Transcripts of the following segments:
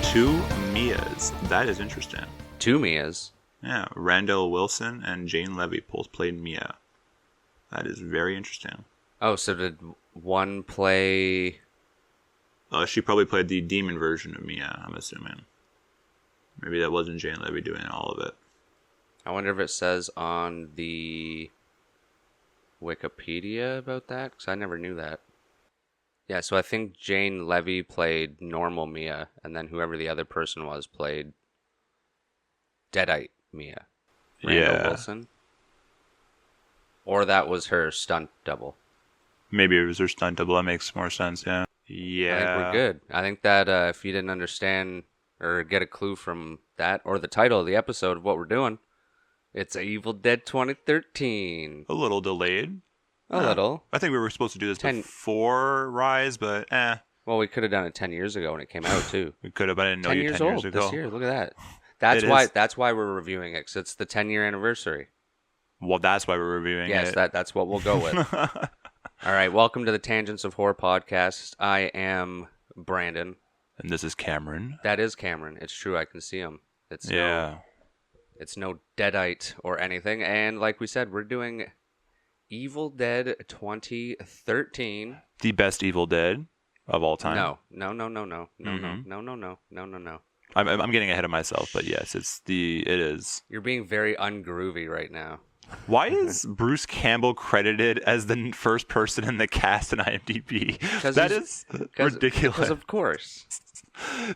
2 Mias. That is interesting. 2 Mias? Yeah, Randall Wilson and Jane Levy both played Mia. That is very interesting. Oh, so did one play... She probably played the demon version of Mia, I'm assuming. Maybe that wasn't Jane Levy doing all of it. I wonder if it says on the Wikipedia about that, because I never knew that. Yeah, so I think Jane Levy played normal Mia, and then whoever the other person was played Deadite Mia. Randall Wilson. Or that was her stunt double. Maybe it was her stunt double. That makes more sense, yeah. Yeah. I think we're good. I think that if you didn't understand or get a clue from that or the title of the episode of what we're doing, it's Evil Dead 2013. A little delayed. A little. I think we were supposed to do this before Rise, but Well, we could have done it 10 years ago when it came out, too. We could have, but I didn't know you 10 years ago. This year. Look at that. That's why we're reviewing it, because it's the 10-year anniversary. Well, that's why we're reviewing it. Yes, that's what we'll go with. All right, welcome to the Tangents of Horror podcast. I am Brandon. And this is Cameron. That is Cameron. It's true, I can see him. It's no Deadite or anything. And like we said, we're doing Evil Dead 2013. The best Evil Dead of all time. No. I'm getting ahead of myself, but yes, it is. You're being very ungroovy right now. Why is Bruce Campbell credited as the first person in the cast in IMDb? That is ridiculous. Because of course.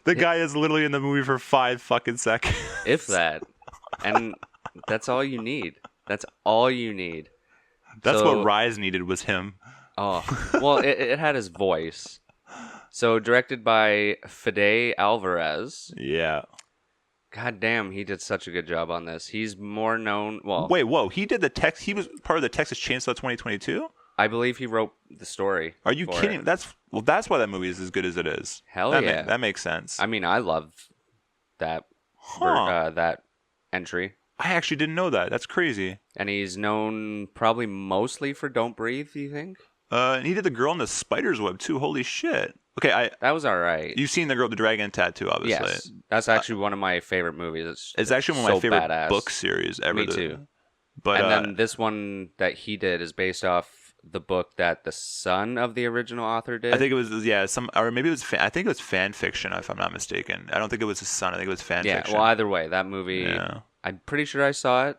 The guy is literally in the movie for 5 fucking seconds. If that. And that's all you need. That's all you need. That's what Rise needed, was him. Oh, well, it had his voice. So, directed by Fede Álvarez. Yeah. God damn, he did such a good job on this. He's more known... Well, wait, whoa. He did the text... He was part of the Texas Chainsaw 2022? I believe he wrote the story. Are you kidding? It. That's why that movie is as good as it is. Hell yeah. That makes sense. I mean, I love that that entry. I actually didn't know that. That's crazy. And he's known probably mostly for Don't Breathe, do you think? And he did the girl in the spider's web, too. Holy shit. Okay, that was all right. You've seen the girl with the dragon tattoo, obviously. Yes, that's actually one of my favorite movies. It's actually one of my favorite badass. Book series ever. Me too. But and then this one that he did is based off the book that the son of the original author did. I think it was or maybe it was I think it was fan fiction, if I'm not mistaken. I don't think it was his son. I think it was fan fiction. Yeah, well, either way, that movie. Yeah. I'm pretty sure I saw it,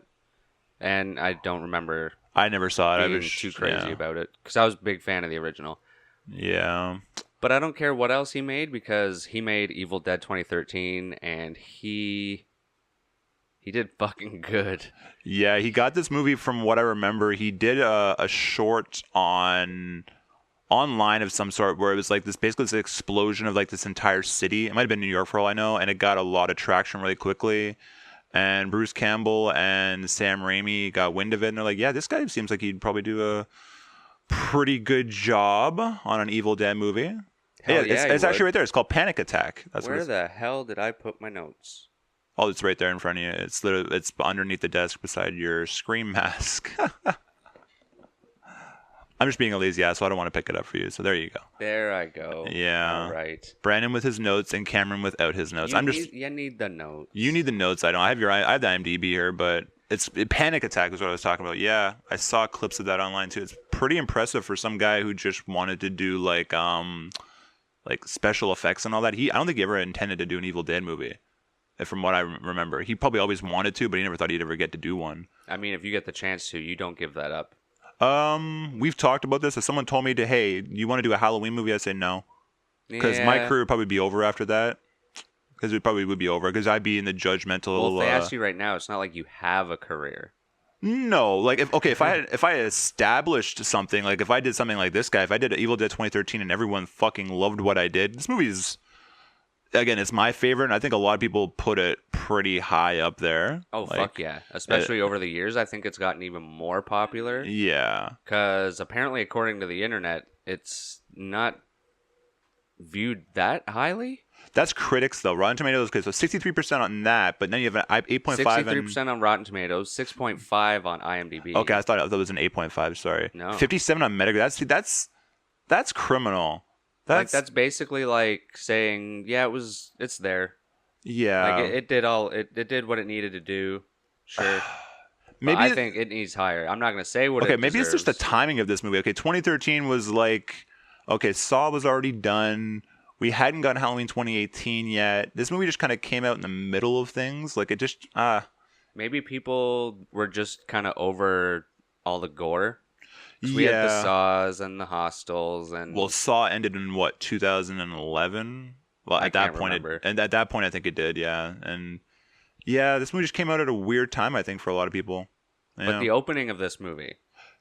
and I don't remember. I never saw it. I was too crazy about it because I was a big fan of the original. Yeah. But I don't care what else he made, because he made Evil Dead 2013, and he did fucking good. Yeah, he got this movie, from what I remember. He did a short online of some sort where it was like this explosion of like this entire city. It might have been New York for all I know, and it got a lot of traction really quickly. And Bruce Campbell and Sam Raimi got wind of it, and they're like, yeah, this guy seems like he'd probably do a pretty good job on an Evil Dead movie. It's actually right there. It's called Panic Attack. Where the hell did I put my notes? Oh, it's right there in front of you. It's underneath the desk beside your Scream mask. I'm just being a lazy ass, so I don't want to pick it up for you. So there you go. There I go. Yeah. All right. Brandon with his notes and Cameron without his notes. You need the notes. You need the notes. I don't. I have the IMDb here, but Panic Attack is what I was talking about. Yeah, I saw clips of that online too. It's pretty impressive for some guy who just wanted to do like special effects and all that. I don't think he ever intended to do an Evil Dead movie, from what I remember. He probably always wanted to, but he never thought he'd ever get to do one. I mean, if you get the chance to, you don't give that up. We've talked about this. If someone told me hey, you want to do a Halloween movie, I'd say no. Because my career would probably be over after that. Because it probably would be over. Because I'd be in the judgmental... Well, if they ask you right now, it's not like you have a career. No, like if I had established something, like if I did something like this guy, if I did Evil Dead 2013 and everyone fucking loved what I did, this movie is, again, it's my favorite, and I think a lot of people put it pretty high up there. Oh, fuck yeah. Especially over the years, I think it's gotten even more popular. Yeah. Because apparently, according to the internet, it's not viewed that highly. That's critics, though. Rotten Tomatoes, okay, so 63% on that, but then you have an 8.5. 63% on Rotten Tomatoes, 6.5 on IMDb. Okay, I thought it was an 8.5, sorry. No. 57 on Metacritic. That's criminal. That's basically like saying, yeah, it's there. Yeah. it did it did what it needed to do. Sure. But Maybe I think it needs higher. I'm not going to say what okay, it maybe it's just the deserves. timing of this movie. Okay, 2013 was like, okay, Saw was already done. We hadn't gotten Halloween 2018 yet. This movie just kind of came out in the middle of things. Like it just, Maybe people were just kind of over all the gore. 'Cause we had the yeah. Saws and the Hostels and Well, Saw ended in what, 2011? Well, I at that can't point, remember. and at that point, I think it did. Yeah, and yeah, this movie just came out at a weird time. I think for a lot of people. But Yeah. the opening of this movie,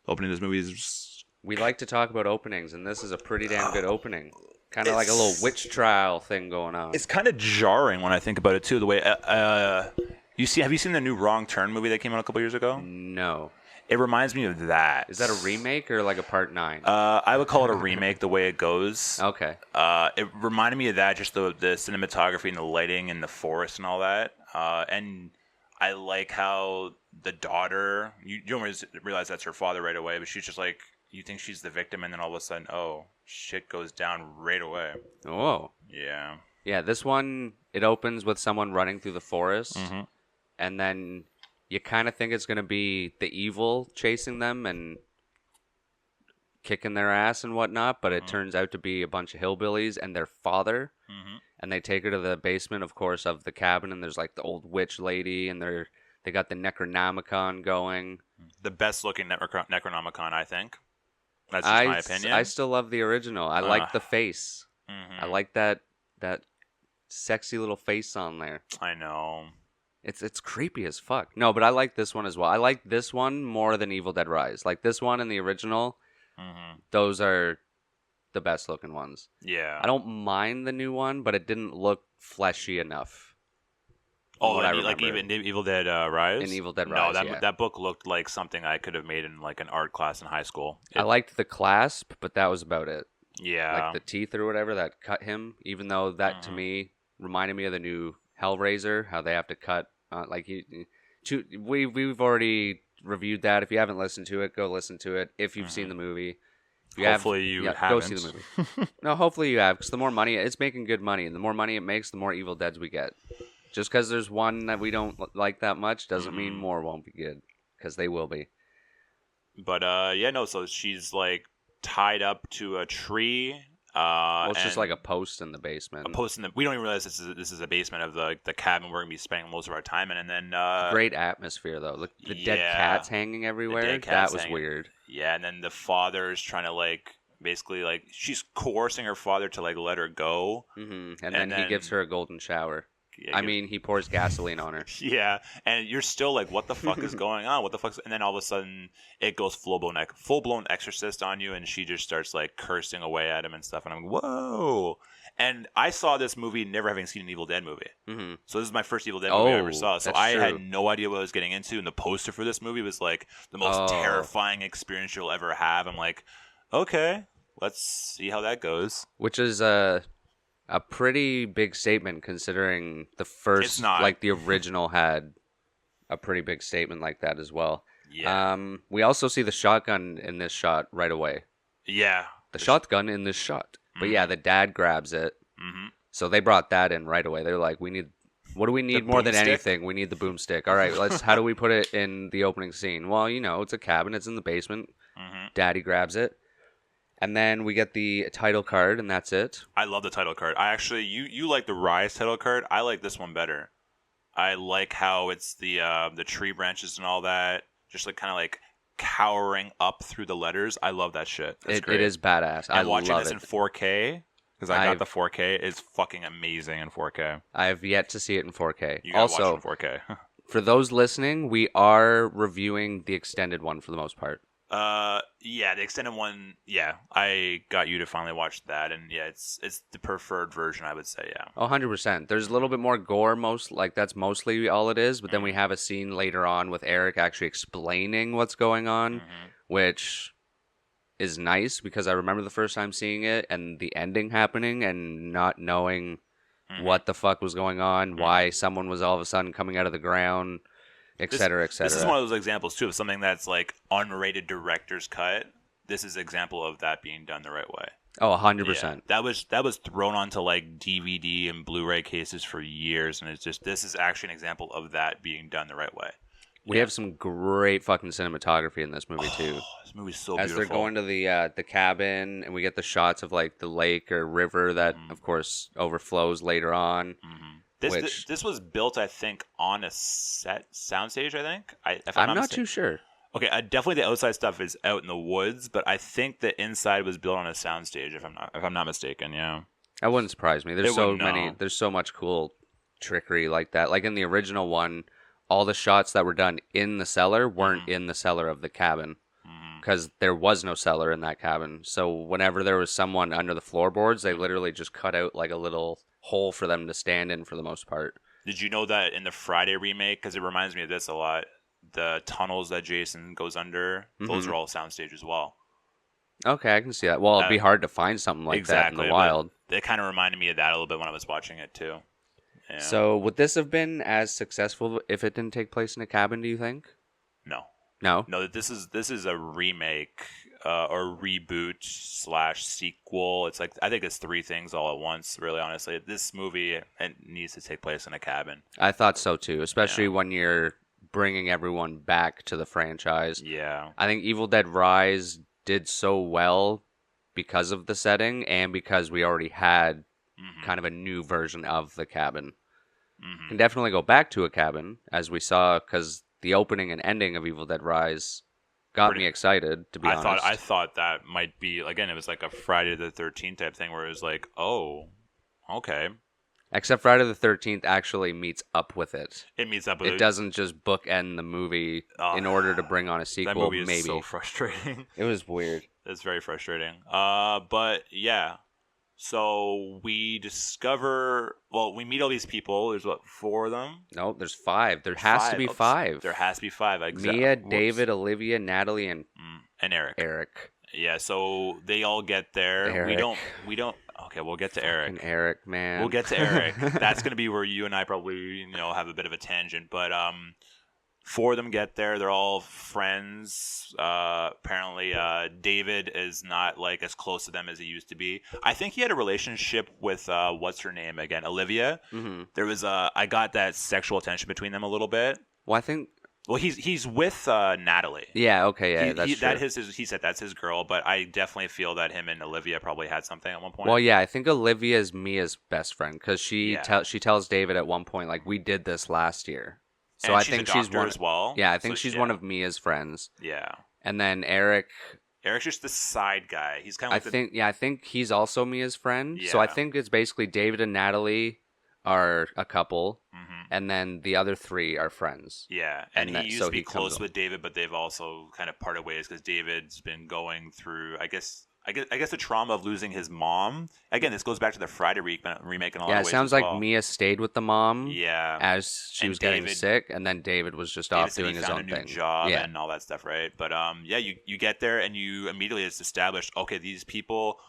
Opening of this movie is we like to talk about openings, and this is a pretty damn good opening. Kind of like a little witch trial thing going on. it's kind of jarring when I think about it too. The way have you seen the new Wrong Turn movie that came out a couple years ago? No. It reminds me of that. Is that a remake or like a part 9? I would call it a remake. The way it goes. Okay. It reminded me of that, just the cinematography and the lighting and the forest and all that. And I like how the daughter, you don't realize that's her father right away, but she's just like, you think she's the victim, and then all of a sudden, oh, shit goes down right away. Oh. Yeah. Yeah, this one, it opens with someone running through the forest, Mhm. and then you kind of think it's going to be the evil chasing them and kicking their ass and whatnot, but it turns out to be a bunch of hillbillies and their father. Mhm. And they take her to the basement, of course, of the cabin, and there's like the old witch lady, and they got the Necronomicon going. The best looking Necronomicon, I think. That's just my opinion. I still love the original. I like the face. Mhm. I like that sexy little face on there. I know. It's creepy as fuck. No, but I like this one as well. I like this one more than Evil Dead Rise. Like this one and the original, those are the best looking ones. Yeah. I don't mind the new one, but it didn't look fleshy enough. Oh, what I like remember. even Evil Dead Rise? In Evil Dead No, Rise, that yeah. that book looked like something I could have made in like an art class in high school. I liked the clasp, but that was about it. Yeah. Like the teeth or whatever that cut him, even though that to me reminded me of the new Hellraiser, how they have to cut we've already reviewed that. If you haven't listened to it, go listen to it. If you've seen the movie, if Hopefully you go haven't. see the movie. No, hopefully you have, because the more money it's making good money, and the more money it makes, the more Evil Deads we get. Just because there's one that we don't like that much doesn't mean more won't be good, because they will be. But yeah, no. So she's like tied up to a tree. Well, it's just and like a post in the basement. a post in the. We don't even realize this is a basement of the cabin we're gonna be spending most of our time in, and then Great atmosphere though. Look, the dead yeah. cats hanging everywhere. dead cats That was hanging. weird. Yeah, and then the father's trying to like basically like she's coercing her father to like let her go. And then he gives her a golden shower. Yeah, I mean, he pours gasoline on her. yeah, and you're still like, what the fuck is going on? What the fuck? And then all of a sudden, it goes full blown exorcist on you, and she just starts like cursing away at him and stuff. And I'm like, whoa! And I saw this movie never having seen an Evil Dead movie, so this is my first Evil Dead movie I ever saw. So that's I true. had no idea what I was getting into, and the poster for this movie was like the most terrifying experience you'll ever have. I'm like, okay, let's see how that goes. Which is a pretty big statement, considering the first, It's not. like the original had a pretty big statement like that as well. Yeah. We also see the shotgun in this shot right away. Yeah. The shotgun in this shot. But yeah, the dad grabs it. Mm-hmm. So they brought that in right away. They're like, what do we need more than boomstick? anything? We need the boomstick. All right, how do we put it in the opening scene? Well, it's a cabin. It's in the basement. Daddy grabs it. And then we get the title card, and that's it. I love the title card. I actually, you like the Rise title card. I like this one better. I like how it's the tree branches and all that, just like kind of like cowering up through the letters. I love that shit. That's great. It is badass. And I watching love this it. in 4K, because I got the 4K, is fucking amazing in 4K. I have yet to see it in 4K. You gotta Also, watch it in 4K. for those listening, we are reviewing the extended one for the most part. Yeah, the extended one. Yeah, I got you to finally watch that, and yeah, it's the preferred version, I would say. Yeah. 100%. There's a little bit more gore, that's mostly all it is. But then we have a scene later on with Eric actually explaining what's going on, which is nice, because I remember the first time seeing it and the ending happening and not knowing what the fuck was going on, why someone was all of a sudden coming out of the ground, et cetera, et cetera. This is one of those examples too of something that's like unrated director's cut. This is an example of that being done the right way. Oh, Yeah, 100%. that was thrown onto like DVD and Blu-ray cases for years, and it's just this is actually an example of that being done the right way. We Yeah. have some great fucking cinematography in this movie too. Oh, this movie's so As they're beautiful. going to the cabin, and we get the shots of like the lake or river that, of course, overflows later on. This was built, I think, on a set soundstage. I think, if I'm not mistaken. too sure. Okay, definitely the outside stuff is out in the woods, but I think the inside was built on a soundstage. If I'm not mistaken, yeah. That wouldn't surprise me. There's It so wouldn't, many. no. There's so much cool trickery like that. Like in the original one, all the shots that were done in the cellar weren't in the cellar of the cabin because there was no cellar in that cabin. So whenever there was someone under the floorboards, they literally just cut out like a little hole for them to stand in for the most part. Did you know that in the Friday remake, because it reminds me of this a lot, the tunnels that Jason goes under, those are all soundstage as well. Okay, I can see that. Well, it'd be hard to find something like that in the wild. It kind of reminded me of that a little bit when I was watching it too. Yeah. So would this have been as successful if it didn't take place in a cabin, do you think? No. No? No, this is a remake or reboot / sequel. It's like I think it's three things all at once. Really, honestly, this movie it needs to take place in a cabin. I thought so too, especially when you're bringing everyone back to the franchise. Yeah, I think Evil Dead Rise did so well because of the setting and because we already had kind of a new version of the cabin. Can definitely go back to a cabin, as we saw, because the opening and ending of Evil Dead Rise got me excited, to be honest. I thought that might be again. It was like a Friday the 13th type thing where it was like, oh, okay. Except Friday the 13th actually meets up with it. It meets up with it. It doesn't just bookend the movie in order to bring on a sequel. That movie is maybe. so frustrating. It was weird. It's very frustrating. But yeah. So we discover, we meet all these people. There's what, 4 of them? No, there's 5. There has to be 5. There has to be 5. Exactly. Mia, David, Olivia, Natalie, and Eric. Eric. Yeah, so they all get there. Eric. We don't. Okay, we'll get to Eric. Eric, man. We'll get to Eric. That's gonna be where you and I probably have a bit of a tangent. But 4 of them get there. They're all friends. Apparently, David is not like as close to them as he used to be. I think he had a relationship with what's her name again, Olivia. Mm-hmm. There was I got that sexual tension between them a little bit. Well, I think. Well, he's with Natalie. Yeah. Okay. Yeah. That's true. He said that's his girl, but I definitely feel that him and Olivia probably had something at one point. Well, yeah. I think Olivia is Mia's best friend because she tells David at one point like we did this last year. So and I think she's one as well. Yeah, I think she's one of Mia's friends. Yeah. And then Eric's just the side guy. He's kind of. I think he's also Mia's friend. Yeah. So I think it's basically David and Natalie are a couple, and then the other 3 are friends. Yeah, and he used to be close with David, but they've also kind of parted ways because David's been going through, I guess the trauma of losing his mom. Again, this goes back to the Friday remake in a lot of ways. Yeah, it sounds like Mia stayed with the mom. Yeah, as she was getting sick, and then David was just off doing his own thing. New job and all that stuff, right? But you get there and you immediately it's established. Okay, these people.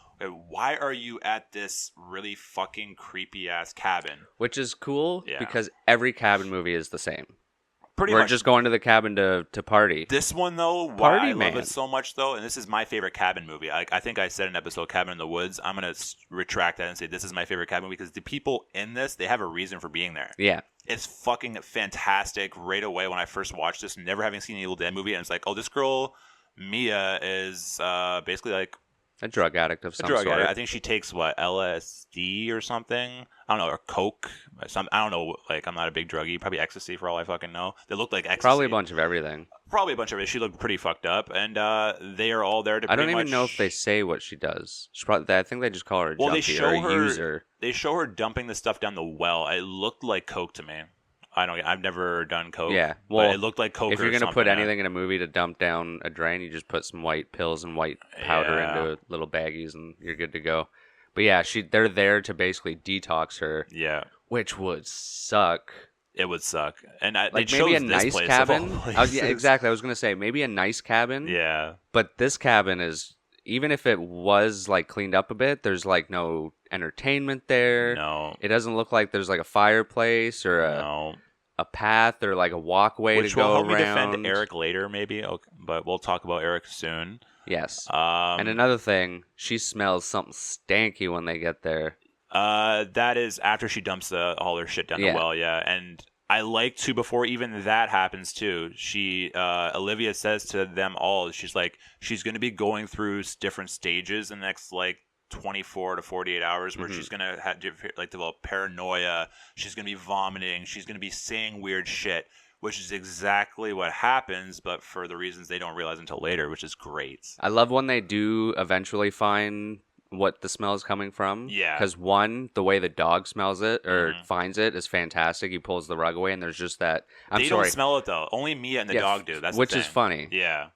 Why are you at this really fucking creepy ass cabin? Which is cool because every cabin movie is the same. We're much. Just going to the cabin to party. This one though, why I love it so much though, and this is my favorite cabin movie. I think I said in an episode Cabin in the Woods. I'm gonna retract that and say this is my favorite cabin movie because the people in this they have a reason for being there. Yeah. It's fucking fantastic right away when I first watched this, never having seen an Evil Dead movie, and it's like, oh, this girl Mia is basically like a drug addict of some sort. I think she takes LSD or something. I don't know, or coke. I don't know. Like, I'm not a big druggie. Probably ecstasy for all I fucking know. They look like ecstasy. Probably a bunch of everything. Probably a bunch of it. She looked pretty fucked up, and they are all there to. I don't even know if they say what she does. I think they just call her a junkie or a user. They show her dumping the stuff down the well. It looked like coke to me. I've never done coke. Yeah, well, but it looked like coke. If you're gonna put anything in a movie to dump down a drain, you just put some white pills and white powder into little baggies, and you're good to go. But yeah, they're there to basically detox her. Yeah, which would suck. It would suck, and like maybe a nice cabin. Exactly. I was gonna say maybe a nice cabin. Yeah, but this cabin is. Even if it was like cleaned up a bit, there's like no entertainment there. No, it doesn't look like there's like a fireplace or a path or like a walkway to go around. Which will help me defend Eric later, maybe. Okay, but we'll talk about Eric soon. Yes. And another thing, she smells something stanky when they get there. That is after she dumps all her shit down the well, yeah. And I like to, before even that happens too, Olivia says to them all, she's like, she's going to be going through different stages in the next, like, 24 to 48 hours where she's going to have, like, develop paranoia. She's going to be vomiting. She's going to be saying weird shit, which is exactly what happens, but for the reasons they don't realize until later, which is great. I love when they do eventually find what the smell is coming from. Yeah. Because one, the way the dog smells it or finds it is fantastic. He pulls the rug away and there's just that. They don't smell it though. Only Mia and the dog do. That's which the is thing. funny. Yeah.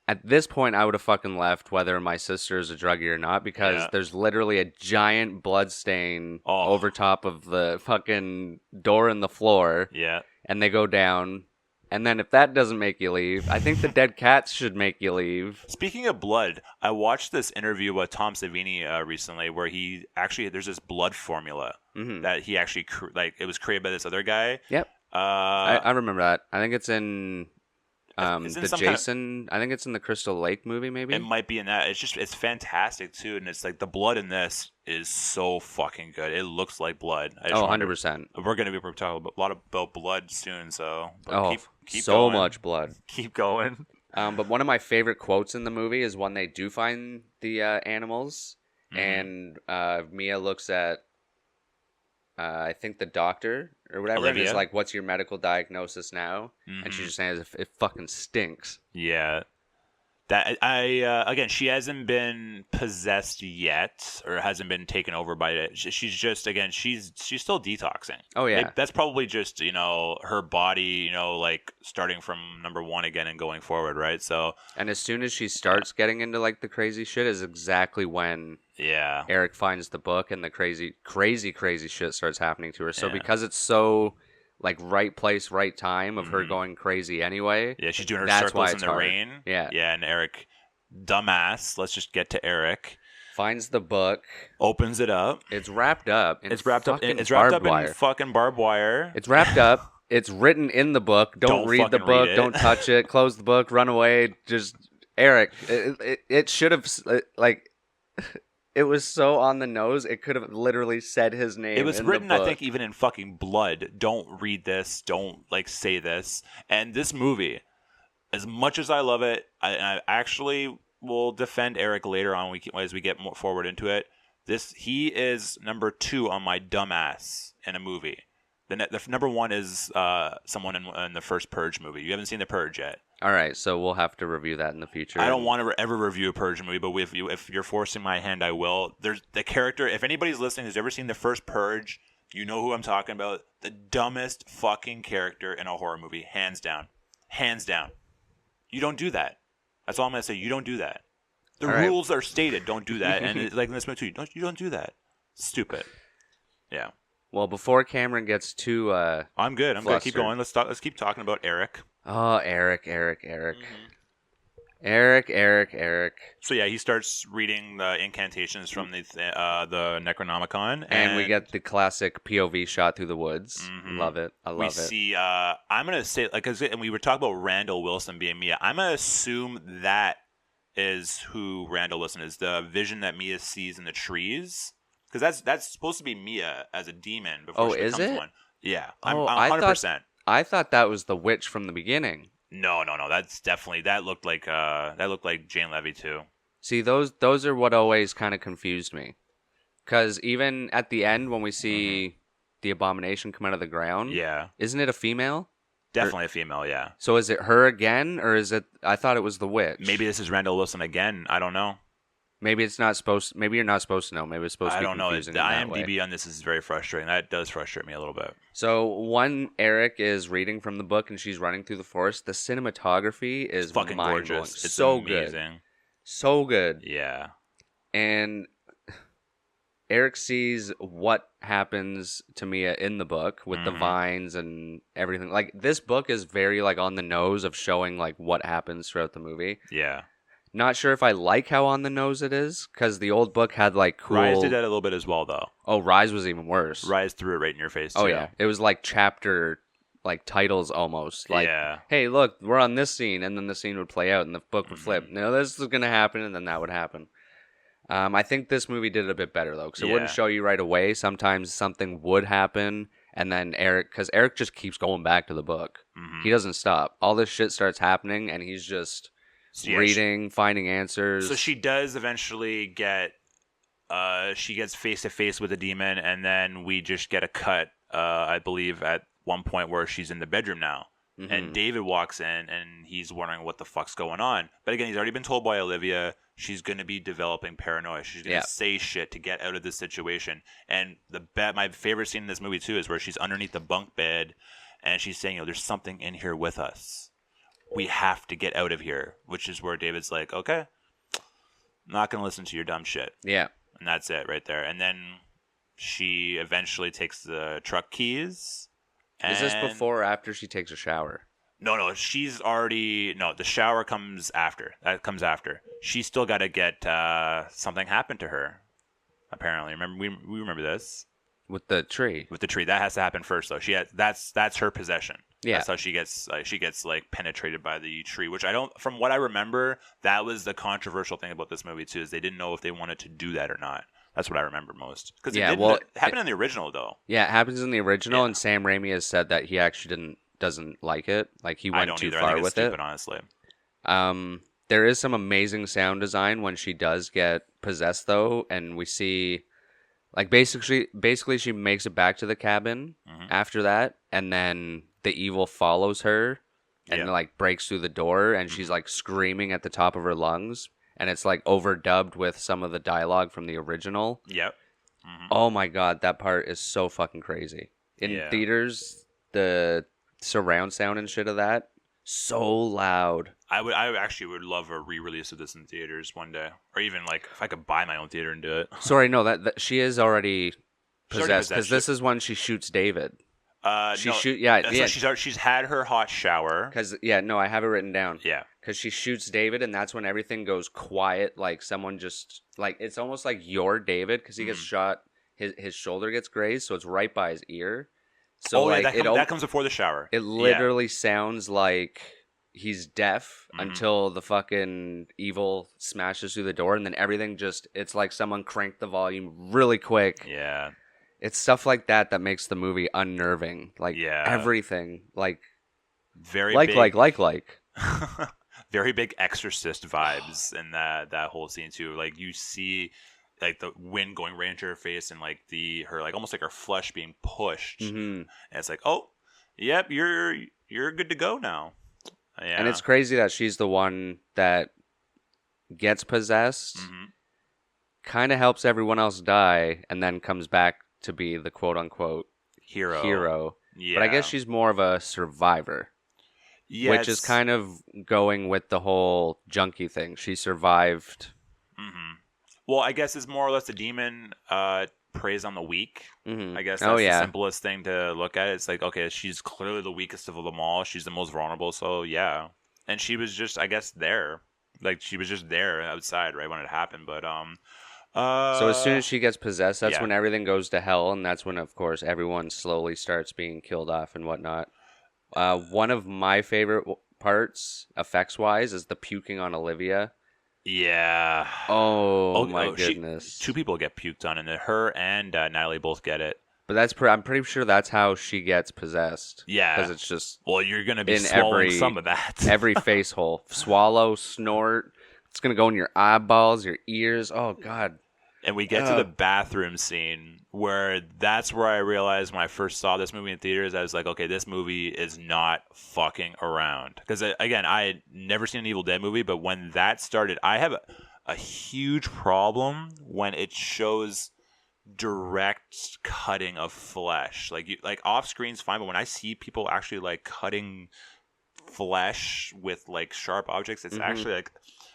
At this point, I would have fucking left whether my sister is a druggie or not because there's literally a giant blood stain over top of the fucking door in the floor. Yeah. And they go down. And then if that doesn't make you leave, I think the dead cats should make you leave. Speaking of blood, I watched this interview with Tom Savini recently where there's this blood formula that he actually, it was created by this other guy. Yep. I remember that. I think it's in I think it's in the Crystal Lake movie, maybe? It might be in that. It's fantastic, too. And it's like the blood in this is so fucking good. It looks like blood. 100%. We're going to be talking a lot about blood soon, so keep so going. much blood. Keep going. But one of my favorite quotes in the movie is when they do find the animals, and Mia looks at, I think, the doctor or whatever, Olivia. and is like, "What's your medical diagnosis now?" And she just says, "It fucking stinks." Yeah. That again, she hasn't been possessed yet, or hasn't been taken over by it. She's just, again, she's still detoxing. Oh yeah, that's probably just her body, like starting from number one again and going forward, right? So, and as soon as she starts getting into like the crazy shit, is exactly when Eric finds the book and the crazy shit starts happening to her. So because it's so like right place, right time of her going crazy anyway. Yeah, she's doing her circles in the rain. Yeah. Yeah, and Eric, dumbass, let's just get to Eric. Finds the book. Opens it up. It's wrapped up in in fucking barbed wire. It's wrapped up. It's written in the book. Don't read the book. Don't touch it. Close the book. Run away. Just, Eric, it should have, like... It was so on the nose, it could have literally said his name. It was written, I think, even in fucking blood. Don't read this. Don't, say this. And this movie, as much as I love it, I actually will defend Eric later on as we get more forward into it. He is number 2 on my dumbass in a movie. The number 1 is someone in the first Purge movie. You haven't seen the Purge yet. All right, so we'll have to review that in the future. I don't want to ever review a Purge movie, but if you're forcing my hand, I will. There's the character. If anybody's listening who's ever seen the first Purge, you know who I'm talking about. The dumbest fucking character in a horror movie, hands down. Hands down. You don't do that. That's all I'm going to say. You don't do that. The rules are stated. Don't do that. And it's like in this movie too. You don't do that. Stupid. Yeah. Well, before Cameron gets too I'm good. I'm good. Keep going. Let's keep talking about Eric. Oh, Eric. Mm-hmm. Eric. So yeah, he starts reading the incantations from the Necronomicon, and we get the classic POV shot through the woods. Mm-hmm. Love it. I love it. We see. I'm gonna say, and we were talking about Randall Wilson being Mia. I'm gonna assume that is who Randall Wilson is. The vision that Mia sees in the trees. Because that's supposed to be Mia as a demon before she becomes one. Yeah, I'm 100%. I thought that was the witch from the beginning. No. That's definitely that looked like Jane Levy too. See, those are what always kind of confused me. Because even at the end when we see the abomination come out of the ground, isn't it a female? Definitely a female, yeah. So is it her again, or is it? I thought it was the witch. Maybe this is Randall Wilson again. I don't know. Maybe it's not supposed. Maybe you're not supposed to know. Maybe it's supposed to be confusing. I don't know. The IMDb on this is very frustrating. That does frustrate me a little bit. So Eric is reading from the book and she's running through the forest. The cinematography is fucking gorgeous. It's so amazing. Good. So good. Yeah. And Eric sees what happens to Mia in the book with the vines and everything. Like, this book is very on the nose of showing what happens throughout the movie. Yeah. Not sure if I like how on the nose it is, because the old book had cool... Rise did that a little bit as well, though. Oh, Rise was even worse. Rise threw it right in your face, too. Oh, yeah. It was chapter like titles almost. Like, Yeah. hey, look, we're on this scene, and then the scene would play out, and the book would flip. No, this is gonna happen, and then that would happen. I think this movie did it a bit better though, because it wouldn't show you right away. Sometimes something would happen, and then because Eric just keeps going back to the book. He doesn't stop. All this shit starts happening, and he's just reading, finding answers. So she does eventually get, she gets face to face with a demon, and then we just get a cut, I believe, at one point where she's in the bedroom now. And David walks in, and he's wondering what the fuck's going on. But again, he's already been told by Olivia she's going to be developing paranoia. She's going to say shit to get out of this situation. And my favorite scene in this movie, too, is where she's underneath the bunk bed, and she's saying, there's something in here with us. We have to get out of here, which is where David's like, okay, I'm not going to listen to your dumb shit. Yeah. And that's it right there. And then she eventually takes the truck keys. Is this before or after she takes a shower? No, she's already... No, the shower comes after. That comes after. She's still got to get... something happened to her, apparently. Remember, we remember this. With the tree. With the tree. That has to happen first, though. That's her possession. Yeah. That's how she gets like penetrated by the tree, which I don't... From what I remember, that was the controversial thing about this movie, too, is they didn't know if they wanted to do that or not. That's what I remember most. Because it happened in the original, though. Yeah, it happens in the original, and Sam Raimi has said that he actually doesn't like it. Like, he went too far I think with it's stupid, honestly. There is some amazing sound design when she does get possessed, though, and we see, like, basically she makes it back to the cabin after that, and then the evil follows her and, like, breaks through the door, and she's, like, screaming at the top of her lungs. And it's like overdubbed with some of the dialogue from the original. Yep. Oh my god, that part is so fucking crazy. In theaters, the surround sound and shit of that, so loud. I actually would love a re-release of this in theaters one day, or even like if I could buy my own theater and do it. Sorry, no, that she is already possessed because this is when she shoots David. She's had her hot shower. I have it written down. Yeah. Because she shoots David, and that's when everything goes quiet. Like someone just it's almost like you're David because he gets shot. His shoulder gets grazed, so it's right by his ear. So that comes before the shower. It literally sounds like he's deaf until the fucking evil smashes through the door, and then everything it's like someone cranked the volume really quick. Yeah. It's stuff like that makes the movie unnerving. Like everything, like very very big Exorcist vibes in that whole scene too. Like you see, like the wind going right into her face, and like her like almost like her flesh being pushed. And it's like, oh, yep, you're good to go now. Yeah. And it's crazy that she's the one that gets possessed, kind of helps everyone else die, and then comes back to be the quote-unquote hero. Yeah. But I guess she's more of a survivor. Yes. Which is kind of going with the whole junkie thing. She survived. Well, I guess it's more or less a demon preys on the weak. I guess that's the simplest thing to look at. It's like, okay, she's clearly the weakest of them all. She's the most vulnerable, so yeah. And she was just, I guess, there. Like, she was just there outside, right, when it happened. But, so as soon as she gets possessed, that's when everything goes to hell, and that's when, of course, everyone slowly starts being killed off and whatnot. One of my favorite parts, effects-wise, is the puking on Olivia. Yeah. Oh my goodness. Two people get puked on, and her and Natalie both get it. But I'm pretty sure that's how she gets possessed. Yeah. Because it's just... Well, you're going to be swallowing some of that. Every face hole. Swallow, snort. It's going to go in your eyeballs, your ears. Oh, God. And we get to the bathroom scene where that's where I realized when I first saw this movie in theaters, I was like, okay, this movie is not fucking around. Because, again, I had never seen an Evil Dead movie, but when that started, I have a huge problem when it shows direct cutting of flesh. Like off screen's fine, but when I see people actually like cutting flesh with like sharp objects, it's actually like,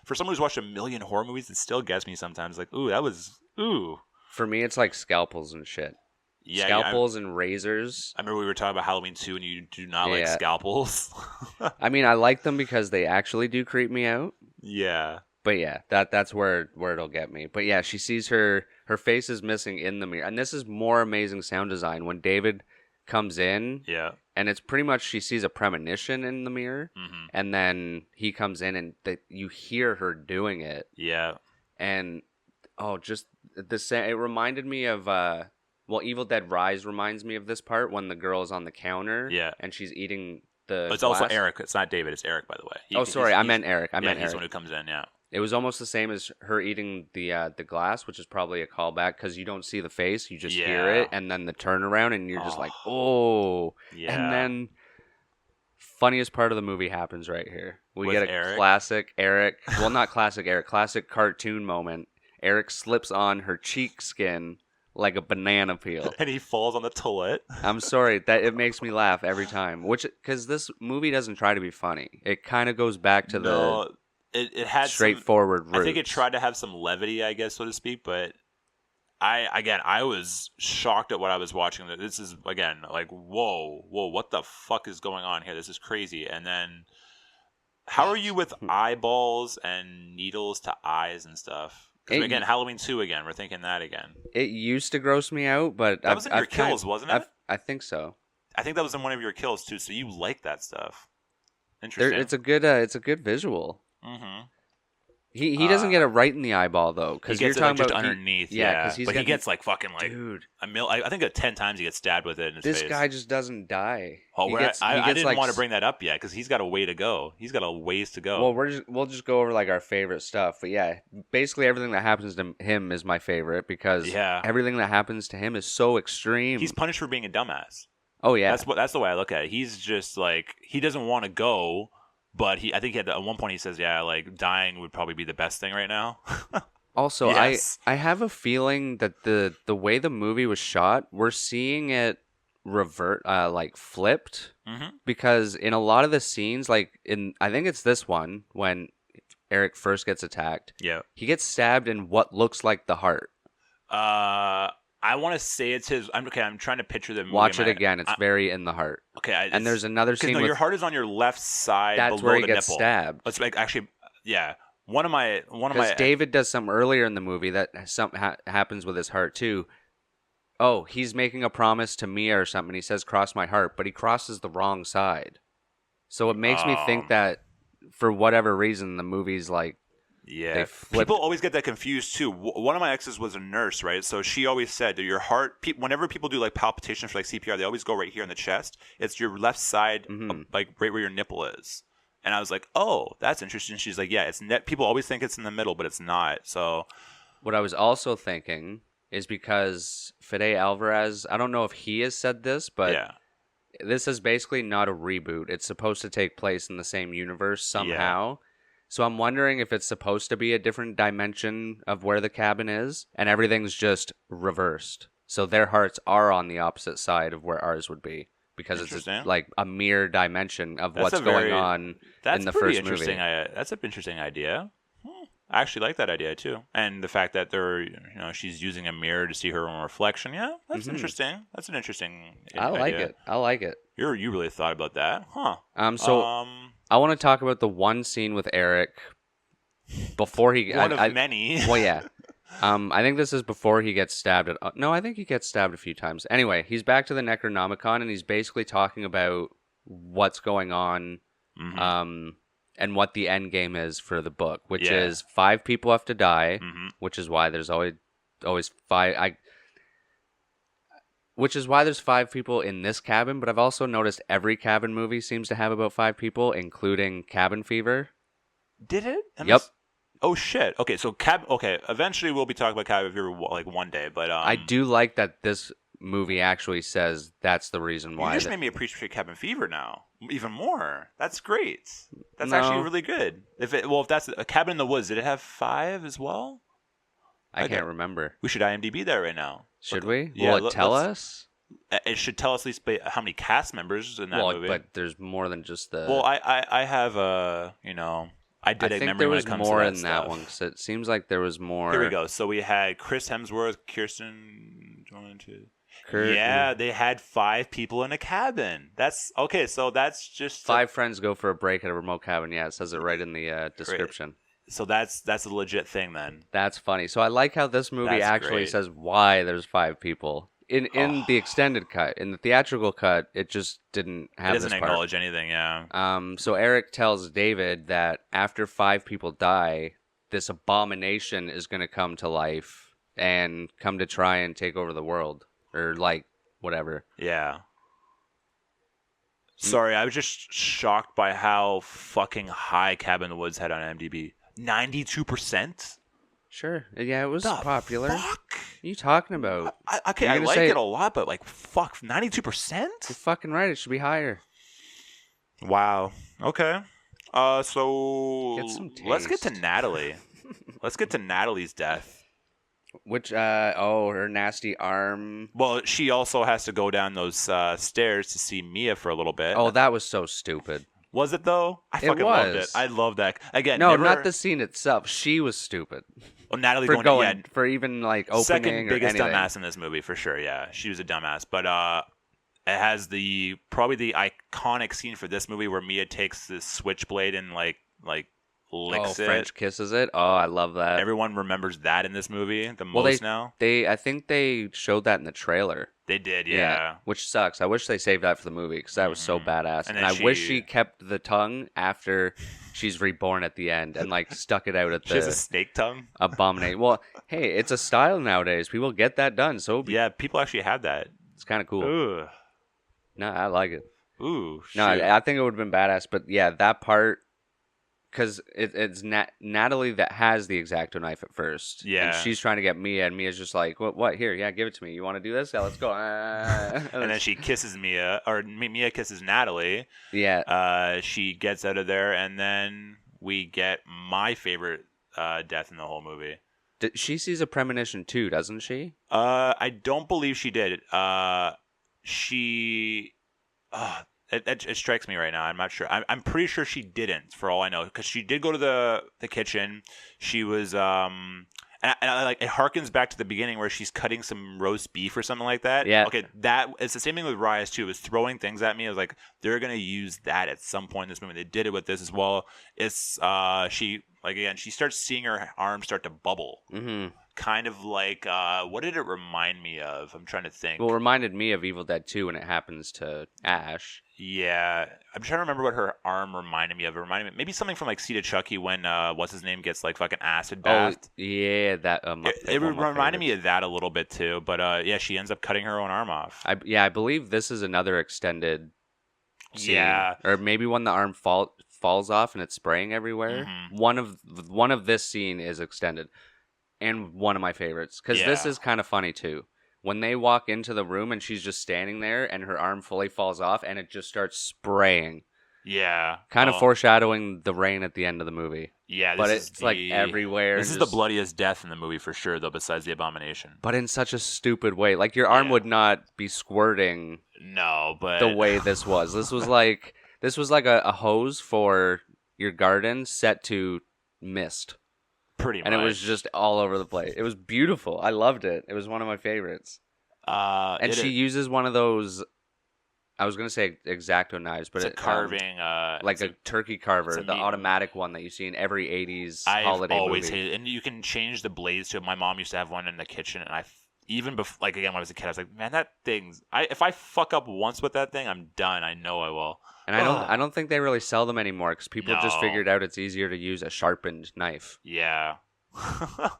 for someone who's watched a million horror movies, it still gets me sometimes. Like, ooh. For me, it's like scalpels and shit. Yeah, scalpels and razors. I remember we were talking about Halloween 2, and you do not like scalpels. I mean, I like them because they actually do creep me out. Yeah. But yeah, that's where it'll get me. But yeah, she sees her face is missing in the mirror. And this is more amazing sound design. When David comes in, and it's pretty much she sees a premonition in the mirror, and then he comes in and you hear her doing it. Yeah. And just it reminded me of Evil Dead Rise reminds me of this part when the girl is on the counter, and she's eating the. But it's also Eric. It's not David. It's Eric, by the way. Sorry, I meant Eric. He's the one who comes in. Yeah. It was almost the same as her eating the glass, which is probably a callback because you don't see the face, you just hear it, and then the turnaround, and you're just like, oh. Yeah. And then, funniest part of the movie happens right here. We get a classic Eric, well, not classic Eric, classic cartoon moment. Eric slips on her cheek skin like a banana peel. And he falls on the toilet. I'm sorry, that it makes me laugh every time. Because this movie doesn't try to be funny. It kind of goes back to It had straightforward roots. I think it tried to have some levity, I guess, so to speak, but I was shocked at what I was watching. This is, again, like, whoa, what the fuck is going on here? This is crazy. And then, how are you with eyeballs and needles to eyes and stuff? Because, again, Halloween 2 again. We're thinking that again. It used to gross me out, but... That was in your kills, wasn't it? I think so. I think that was in one of your kills, too, so you like that stuff. Interesting. It's a good visual. Mm-hmm. He doesn't get it right in the eyeball though, because you're talking about underneath. Because he gets like fucking like dude. I think 10 times he gets stabbed with it in his face. This guy just doesn't die. Oh, I didn't want to bring that up yet because he's got a way to go. He's got a ways to go. Well, we'll just go over like our favorite stuff. But yeah, basically everything that happens to him is my favorite because everything that happens to him is so extreme. He's punished for being a dumbass. Oh yeah, that's the way I look at it. He's just like he doesn't want to go. But I think at one point he says, yeah, like dying would probably be the best thing right now. Also, yes. I have a feeling that the way the movie was shot, we're seeing it like flipped, because in a lot of the scenes, like I think it's this one when Eric first gets attacked. Yeah, he gets stabbed in what looks like the heart. I want to say it's his. I'm trying to picture the movie. Watch it again. It's very in the heart. Okay. And there's another scene. Your heart is on your left side. That's below where he the gets nipple. Stabbed. Let's actually, yeah. One of my. Because David does something earlier in the movie that happens with his heart too. Oh, he's making a promise to Mia or something. He says, "Cross my heart," but he crosses the wrong side. So it makes me think that for whatever reason, the movie's like. Yeah, people always get that confused too. One of my exes was a nurse, right? So she always said that your heart, whenever people do like palpitations for like CPR, they always go right here in the chest. It's your left side, like right where your nipple is. And I was like, oh, that's interesting. She's like, yeah, it's people always think it's in the middle, but it's not. So what I was also thinking is because Fede Álvarez, I don't know if he has said this, but this is basically not a reboot. It's supposed to take place in the same universe somehow. Yeah. So I'm wondering if it's supposed to be a different dimension of where the cabin is, and everything's just reversed. So their hearts are on the opposite side of where ours would be, because it's like a mirror dimension of what's going on in the first movie. That's an interesting idea. I actually like that idea too, and the fact that she's using a mirror to see her own reflection. Yeah, that's interesting. That's an interesting. I like it. You really thought about that, huh? I want to talk about the one scene with Eric before he... One of many. Well, yeah. I think this is before he gets stabbed. No, I think he gets stabbed a few times. Anyway, he's back to the Necronomicon, and he's basically talking about what's going on and what the end game is for the book, which is 5 people have to die, which is why there's always 5... Which is why there's 5 people in this cabin, but I've also noticed every cabin movie seems to have about 5 people, including Cabin Fever. Did it? Yep. Oh shit. Okay, so eventually we'll be talking about Cabin Fever like one day, but I do like that this movie actually says that's the reason why. You just made me appreciate Cabin Fever now even more. That's great. That's actually really good. If that's a Cabin in the Woods, did it have 5 as well? I can't remember. We should IMDb that right now. Should we? Yeah, will it tell us? It should tell us at least how many cast members in that movie. But there's more than just the... Well, I have I did a memory when it comes to that stuff. I think there was more in that one, because it seems like there was more... Here we go. So we had Chris Hemsworth, Kirsten... Yeah, they had 5 people in a cabin. That's... Okay, so that's just... 5 friends go for a break at a remote cabin. Yeah, it says it right in the description. Great. So that's a legit thing then. That's funny. So I like how this movie actually says why there's 5 people in the extended cut. In the theatrical cut, it just didn't have It doesn't this part. acknowledge anything, yeah. So Eric tells David that after 5 people die, this abomination is going to come to life and come to try and take over the world. Or, like, whatever. Yeah. Sorry, I was just shocked by how fucking high Cabin in the Woods had on IMDb. 92%? Sure. Yeah, it was The popular. fuck? What are you talking about? Okay, You're I gonna like say- it a lot, but like, fuck, You're 92%? fucking right. It should be higher. Wow. Okay. So Get some let's get to taste. Natalie. Let's get to Natalie's death. Which, her nasty arm. Well, she also has to go down those stairs to see Mia for a little bit. Oh, that was so stupid. Was it though? I It fucking loved it. was. I love that. Again, No, never... not the scene itself. She was stupid. Oh, Natalie For going, yeah, for even, like, opening second or biggest anything. dumbass in this movie for sure. Yeah, she was a dumbass, but it has probably the iconic scene for this movie where Mia takes this switchblade and like licks it. French kisses it. Oh, I love that. Everyone remembers that in this movie the Well, most now. I think they showed that in the trailer. They did, yeah. Which sucks. I wish they saved that for the movie because that was so badass. And And then I wish she- she kept the tongue after she's reborn at the end and like stuck it out at She has a the snake tongue. abominate. Well, hey, it's a style nowadays. People get that done. So Yeah, people actually have that. it's kind of cool. Ooh, No, I like it. ooh. No, shoot. I think it would have been badass. But yeah, that part. Because it's Natalie that has the X-Acto knife at first. Yeah. And she's trying to get Mia, and Mia's just like, what? Here, yeah, give it to me. You want to do this? Yeah, let's go. And then she kisses Mia, or Mia kisses Natalie. Yeah. She gets out of there, and then we get my favorite death in the whole movie. She sees a premonition too, doesn't she? I don't believe she did. It strikes me right now. I'm not sure. I'm pretty sure she didn't, for all I know, because she did go to the kitchen. She was and I like it harkens back to the beginning where she's cutting some roast beef or something like that. Yeah. Okay, it's the same thing with Rise too. It was throwing things at me. I was like, they're gonna use that at some point in this movie. They did it with this as well. It's she starts seeing her arm start to bubble. Mm-hmm. Kind of like, what did it remind me of? I'm trying to think. Well, it reminded me of Evil Dead 2 when it happens to Ash. Yeah, I'm trying to remember what her arm reminded me of. It reminded me maybe something from like Seed of Chucky when what's his name gets like fucking acid bathed. Oh, yeah, that. It reminded me of that a little bit too. But yeah, she ends up cutting her own arm off. I believe this is another extended scene. Yeah. Or maybe when the arm falls off and it's spraying everywhere. Mhm. One of this scene is extended. And one of my favorites. Because this Yeah. is kind of funny too. When they walk into the room and she's just standing there and her arm fully falls off and it just starts spraying. Yeah, Kind of foreshadowing the rain at the end of the movie. Yeah, But this it's is like everywhere. This and is just- the bloodiest death in the movie for sure, though. Besides the abomination. But in such a stupid way. Like your arm Yeah. would not be squirting No, but the way this was. This was like a hose for your garden set to mist. pretty much. And it was just all over the place. It was beautiful. I loved it. It was one of my favorites. And she uses one of those, I was going to say X-Acto knives, but it's a carving, like a turkey carver, it's a the meat- automatic one that you see in every 80s I've holiday always movie. hated, and you can change the blades to it. My mom used to have one in the kitchen, and even before, like again when I was a kid, I was like, man, that thing's. If I fuck up once with that thing, I'm done. I know I will. And I don't think they really sell them anymore because people just No. figured out it's easier to use a sharpened knife Yeah.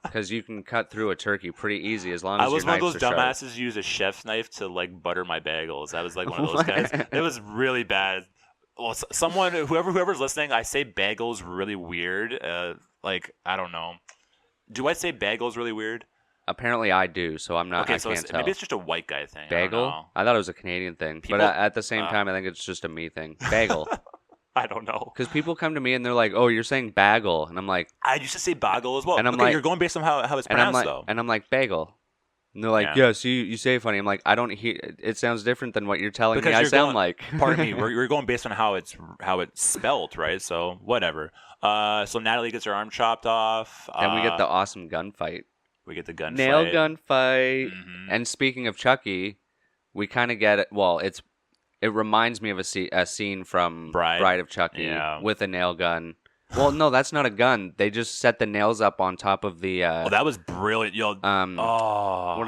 because you can cut through a turkey pretty easy as long I as was your one of knives those are sharp. dumbasses who use a chef's knife to like butter my bagels. I was like one of those guys. It was really bad. Well, whoever's listening, I say bagels really weird. Like I don't know. Do I say bagels really weird? Apparently I do, so I'm not. Okay, I so can't tell. maybe it's just a white guy thing. I don't Bagel? know. I thought it was a Canadian thing, People- but at the same time, I think it's just a me thing. Bagel, I don't know. because people come to me and they're like, "Oh, you're saying bagel," and I'm like, I used to say bagel as well. And I'm okay, like- you're going based on how it's and I'm pronounced like, though. and I'm like bagel, and they're like, Yeah. "Yeah, so you say it funny." I'm like, I don't hear. It sounds different than what you're telling Because me. I you're sound going- like. Pardon me. We're going based on how it's spelt, right? So whatever. So Natalie gets her arm chopped off. Then we get the awesome gunfight. we get the gunfight. Nail gunfight. Mhm. And speaking of Chucky, we kind of get it. Well, it reminds me of a scene from Bride. of Chucky Yeah. with a nail gun. Well, no, that's not a gun. They just set the nails up on top of the Oh, that was brilliant. Yo, what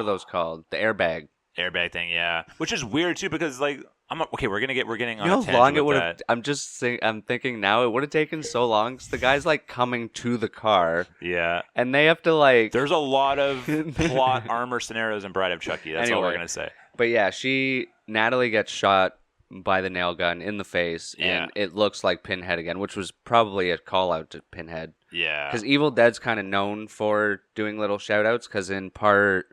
are those called? The airbag. airbag thing, yeah. Which is weird too because like okay, we're getting on You know a how long tangent it with would have? that. I'm thinking now it would have taken so long. 'Cause the guy's like coming to the car, Yeah. and they have to like. There's a lot of plot armor scenarios in Bride of Chucky. That's all we're Anyway. gonna say. But yeah, Natalie gets shot by the nail gun in the face, and it looks like Pinhead again, which was probably a call out to Pinhead. Yeah. Because Evil Dead's kind of known for doing little shout outs, because in part,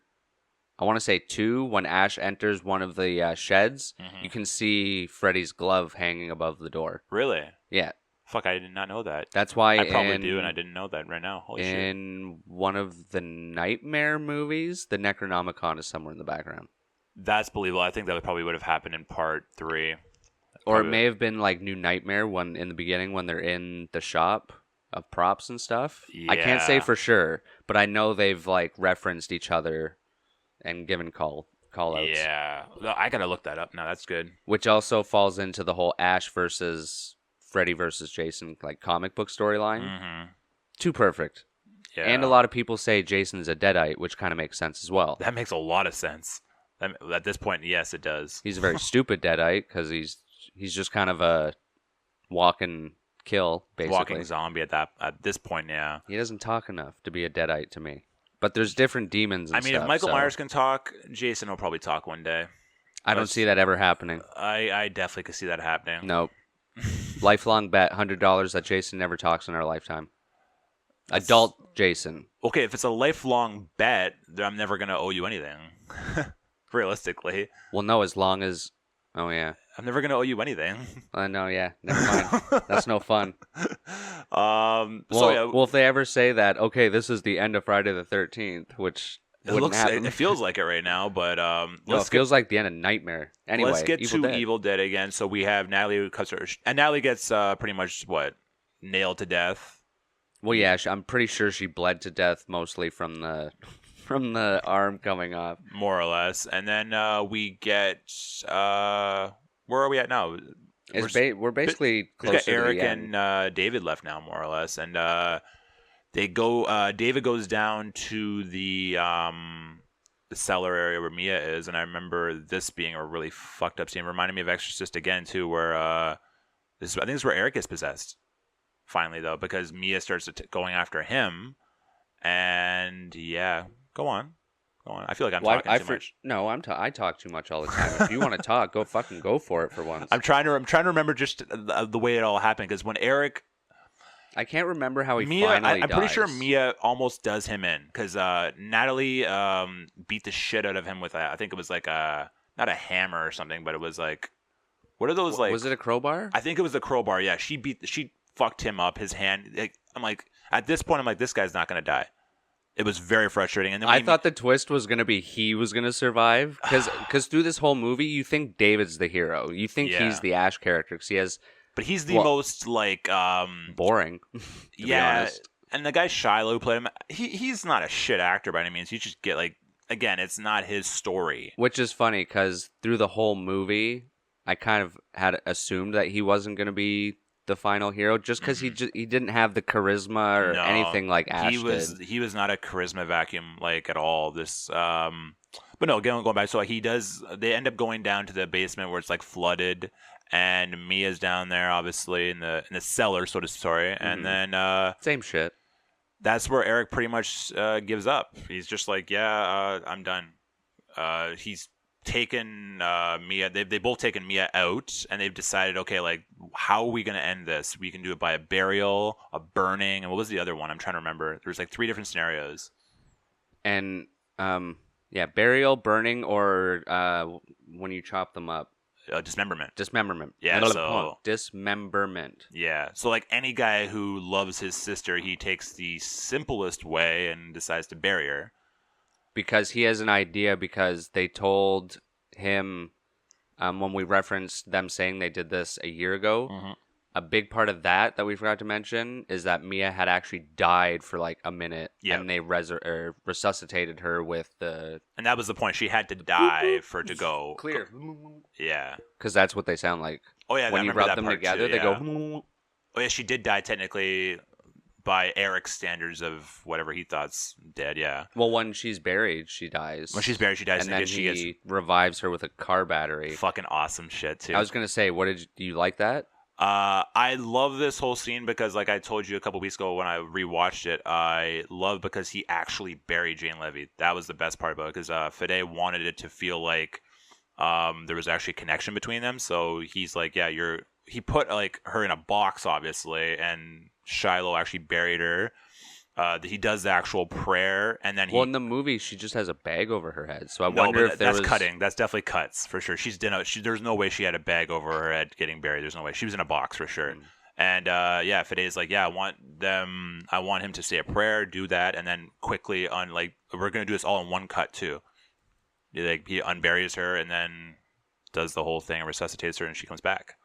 I want to say 2, when Ash enters one of the sheds, you can see Freddy's glove hanging above the door. Really? Yeah. Fuck, I did not know that. That's why I probably do, and I didn't know that right now. Holy shit. In one of the Nightmare movies, the Necronomicon is somewhere in the background. That's believable. I think that probably would have happened in part 3. Or it may have been like New Nightmare when in the beginning when they're in the shop of props and stuff. I can't say for sure, but I know they've like referenced each other and given call outs. Yeah. I gotta look that up now. That's good. Which also falls into the whole Ash versus Freddy versus Jason like comic book storyline. Mm-hmm. Too perfect. Yeah. And a lot of people say Jason's a Deadite, which kind of makes sense as well. That makes a lot of sense. At this point, yes, it does. He's a very stupid Deadite because he's just kind of a walking kill, basically. Walking zombie at this point, yeah. He doesn't talk enough to be a Deadite to me. But there's different demons and I mean, stuff, if Michael so Myers can talk, Jason will probably talk one day. I don't see that ever happening. I definitely could see that happening. Nope. Lifelong bet, $100 that Jason never talks in our lifetime. Adult Jason. Okay, if it's a lifelong bet, then I'm never going to owe you anything. Realistically. Well, no, as long as... Oh, yeah. I'm never going to owe you anything. No, yeah. Never mind. That's no fun. Well, if they ever say that, okay, this is the end of Friday the 13th, which wouldn't happen. It feels like it right now, but... it feels like the end of Nightmare. Anyway, let's get to Evil Dead again. So we have Natalie who cuts her... And Natalie gets pretty much, nailed to death. Well, yeah, I'm pretty sure she bled to death mostly from the arm coming off. More or less. And then we get... where are we at now? We're basically close got to Eric the end. and David left now, more or less. And they go... David goes down to the cellar area where Mia is. And I remember this being a really fucked up scene. It reminded me of Exorcist again, too, where... I think this is where Eric is possessed. Finally, though, because Mia starts going after him, and yeah, go on. I feel like I'm talking too much. No, I talk too much all the time. If you want to talk, go for it for once. I'm trying to remember just the way it all happened because when Eric, I can't remember how Mia, finally I'm dies. pretty sure Mia almost does him in because Natalie beat the shit out of him with I think it was like not a hammer or something, but it was like what are those like? Was it a crowbar? I think it was a crowbar. Yeah, she fucked him up. His hand. I'm like, at this point, I'm like, this guy's not gonna die. It was very frustrating. And then I thought the twist was gonna be he was gonna survive because through this whole movie, you think David's the hero. You think he's the Ash character because he has. But he's the most like boring. Yeah, and the guy Shiloh who played him. He's not a shit actor by any means. You just get like again, it's not his story. Which is funny because through the whole movie, I kind of had assumed that he wasn't gonna be the final hero just because he didn't have the charisma or anything like Ash did. He was not a charisma vacuum like at all. This but no, going back, so they end up going down to the basement where it's like flooded and Mia's down there obviously in the cellar and then same shit. That's where Eric pretty much gives up. He's just like, I'm done. He's taken Mia. They both taken Mia out, and they've decided, okay, like how are we gonna end this? We can do it by a burial, a burning, and what was the other one? I'm trying to remember. There's like 3 different scenarios. And burial, burning, or when you chop them up. Dismemberment. Yeah, so dismemberment. Yeah, so like any guy who loves his sister, he takes the simplest way and decides to bury her. Because he has an idea, because they told him when we referenced them saying they did this a year ago, a big part of that we forgot to mention is that Mia had actually died for like a minute, and they resuscitated her with the... And that was the point. She had to die for it to go... Clear. Yeah. Because that's what they sound like. Oh, yeah. When you rub them together, they go... Oh, yeah, she did die technically by Eric's standards of whatever he thought's dead. Yeah. Well, when she's buried, she dies. When she's buried, she dies, and then she he revives her with a car battery. Fucking awesome shit too. I was gonna say, do you like that? I love this whole scene because, like I told you a couple weeks ago when I rewatched it, I love because he actually buried Jane Levy. That was the best part about it because Fede wanted it to feel like there was actually a connection between them. So he's like, yeah, he put like her in a box, obviously, and Shiloh actually buried her. He does the actual prayer, and then in the movie, she just has a bag over her head. So I wonder if that's cutting. That's definitely cuts for sure. There's no way she had a bag over her head getting buried. There's no way. She was in a box for sure. And Fide's like, yeah, I want him to say a prayer, do that, and then quickly we're gonna do this all in one cut too. Like he unburies her and then does the whole thing and resuscitates her, and she comes back.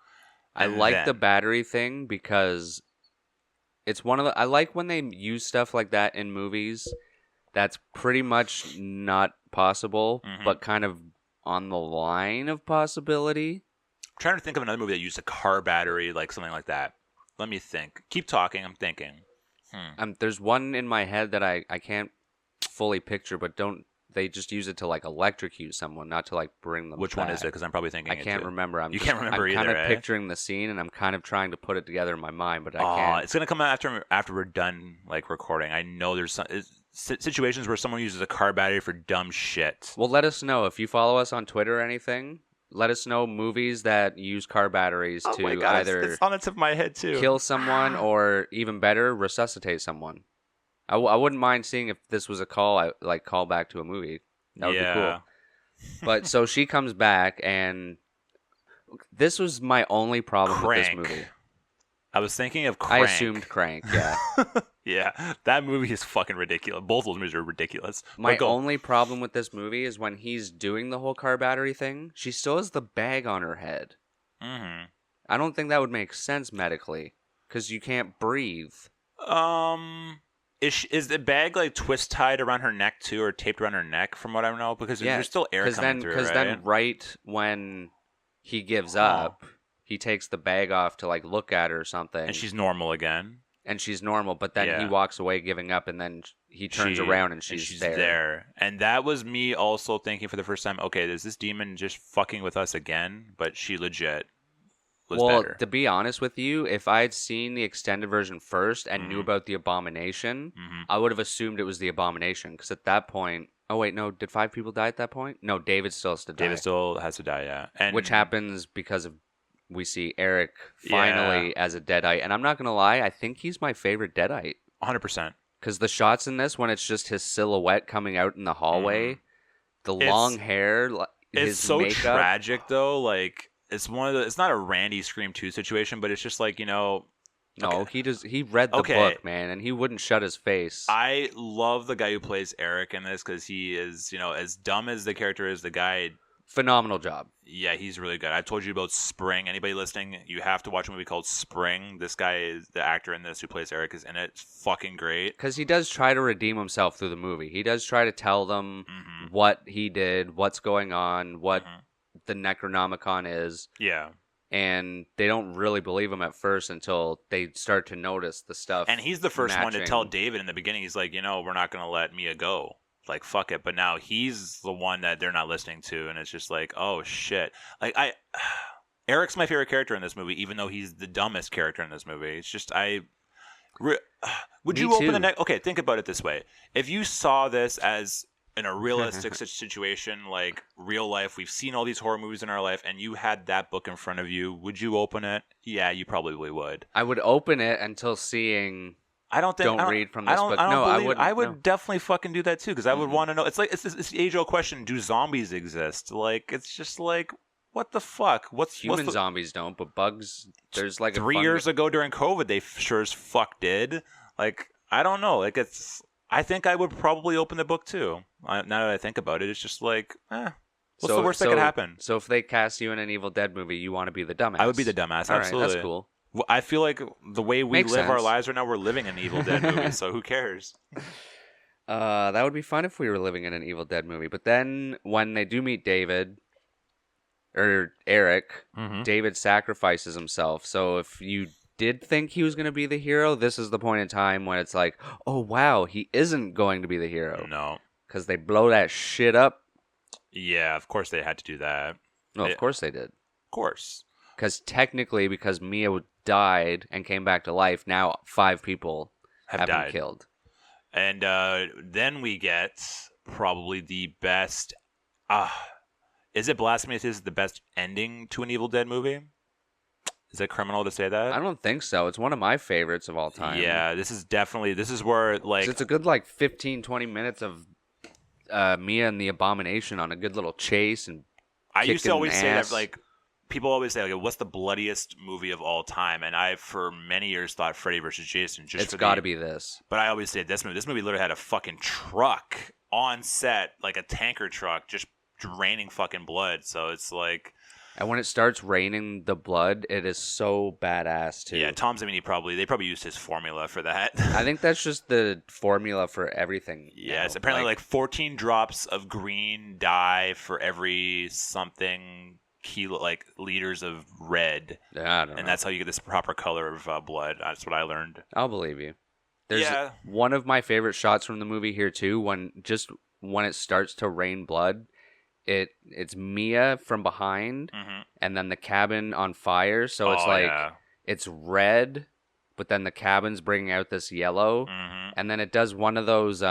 I like the battery thing because it's I like when they use stuff like that in movies that's pretty much not possible, but kind of on the line of possibility. I'm trying to think of another movie that used a car battery, like something like that. Let me think. Keep talking. I'm thinking. There's one in my head that I can't fully picture, but they just use it to like electrocute someone, not to like bring them Which back. one is it? Because I'm probably thinking I can't remember. You can't remember either, I'm kind of eh? picturing the scene, and I'm kind of trying to put it together in my mind, but I can't. It's gonna come out after we're done like recording. I know there's some situations where someone uses a car battery for dumb shit. Well, let us know if you follow us on Twitter or anything. Let us know movies that use car batteries to either it's on the tip of my head too. Kill someone or even better, resuscitate someone. I wouldn't mind seeing if this was a call back to a movie. That would be cool. But so she comes back, and this was my only problem with this movie. I was thinking of Crank. I assumed Crank, yeah. Yeah, that movie is fucking ridiculous. Both those movies are ridiculous. My only problem with this movie is when he's doing the whole car battery thing, she still has the bag on her head. Mm-hmm. I don't think that would make sense medically, because you can't breathe. Is the bag like twist tied around her neck too, or taped around her neck? From what I know, because there's still air coming through. Because then, right when he gives up, he takes the bag off to like look at her or something, and she's normal again. And she's normal, but then he walks away, giving up, and then he turns around and she's there. And that was me also thinking for the first time. Okay, is this demon just fucking with us again? But she legit. Better. To be honest with you, if I had seen the extended version first and knew about the Abomination, I would have assumed it was the Abomination. Because at that point... Oh, wait, no. Did 5 people die at that point? No, David still has to die. David still has to die, yeah. And which happens because of... We see Eric finally as a Deadite. And I'm not going to lie, I think he's my favorite Deadite. 100%. Because the shots in this, when it's just his silhouette coming out in the hallway, the long hair, his so makeup. Tragic, though. Like... It's it's not a Randy Scream 2 situation, but it's just like, No, he read the book, man, and he wouldn't shut his face. I love the guy who plays Eric in this because he is, as dumb as the character is, the guy... Phenomenal job. Yeah, he's really good. I told you about Spring. Anybody listening, you have to watch a movie called Spring. This guy is the actor in this who plays Eric is in it. It's fucking great. Because he does try to redeem himself through the movie. He does try to tell them what he did, what's going on, what... the Necronomicon is. Yeah. And they don't really believe him at first until they start to notice the stuff. And he's the first one to tell David in the beginning, he's like, we're not going to let Mia go. Like, fuck it. But now he's the one that they're not listening to. And it's just like, oh, shit. Like, Eric's my favorite character in this movie, even though he's the dumbest character in this movie. It's just, would you open the neck? Okay, think about it this way. If you saw this as... in a realistic situation, like real life, we've seen all these horror movies in our life, and you had that book in front of you, would you open it? Yeah, you probably would. I would open it until seeing... Don't read from this book. I would definitely fucking do that too, because I would want to know. It's like it's the age-old question: do zombies exist? Like, it's just like, what the fuck? Human zombies don't, but bugs. There's like 3 years ago during COVID, they sure as fuck did. Like, I don't know. Like, it's. I think I would probably open the book too. Now that I think about it, it's just like, what's the worst that could happen? So if they cast you in an Evil Dead movie, you want to be the dumbass. I would be the dumbass. All absolutely. Right, that's cool. I feel like the way we live our lives right now, we're living in an Evil Dead movie, so who cares? That would be fun if we were living in an Evil Dead movie. But then when they do meet David, or Eric, David sacrifices himself. So if you did think he was going to be the hero, this is the point in time when it's like, oh, wow, he isn't going to be the hero. No. Because they blow that shit up. Yeah, of course they had to do that. No, of course they did. Of course. Because technically, because Mia died and came back to life, now 5 people have been killed. And then we get probably the best... is it blasphemy to say this is the best ending to an Evil Dead movie? Is it criminal to say that? I don't think so. It's one of my favorites of all time. Yeah, this is where, like... It's a good, 15, 20 minutes of Mia and the Abomination on a good little chase and I used to always say ass. that, like, people always say, like, what's the bloodiest movie of all time? And I, for many years, thought Freddy vs. Jason. It's got to be this. But I always say this movie. This movie literally had a fucking truck on set, like a tanker truck, just draining fucking blood. So it's like... And when it starts raining the blood, it is so badass, too. Yeah, Tom Savini they probably used his formula for that. I think that's just the formula for everything. Yeah, it's apparently like 14 drops of green dye for every something kilo, like liters of red. I don't know. And that's how you get this proper color of blood. That's what I learned. I'll believe you. There's one of my favorite shots from the movie here, too, when it starts to rain blood. It's Mia from behind, and then the cabin on fire. So it's it's red, but then the cabin's bringing out this yellow, and then it does one of those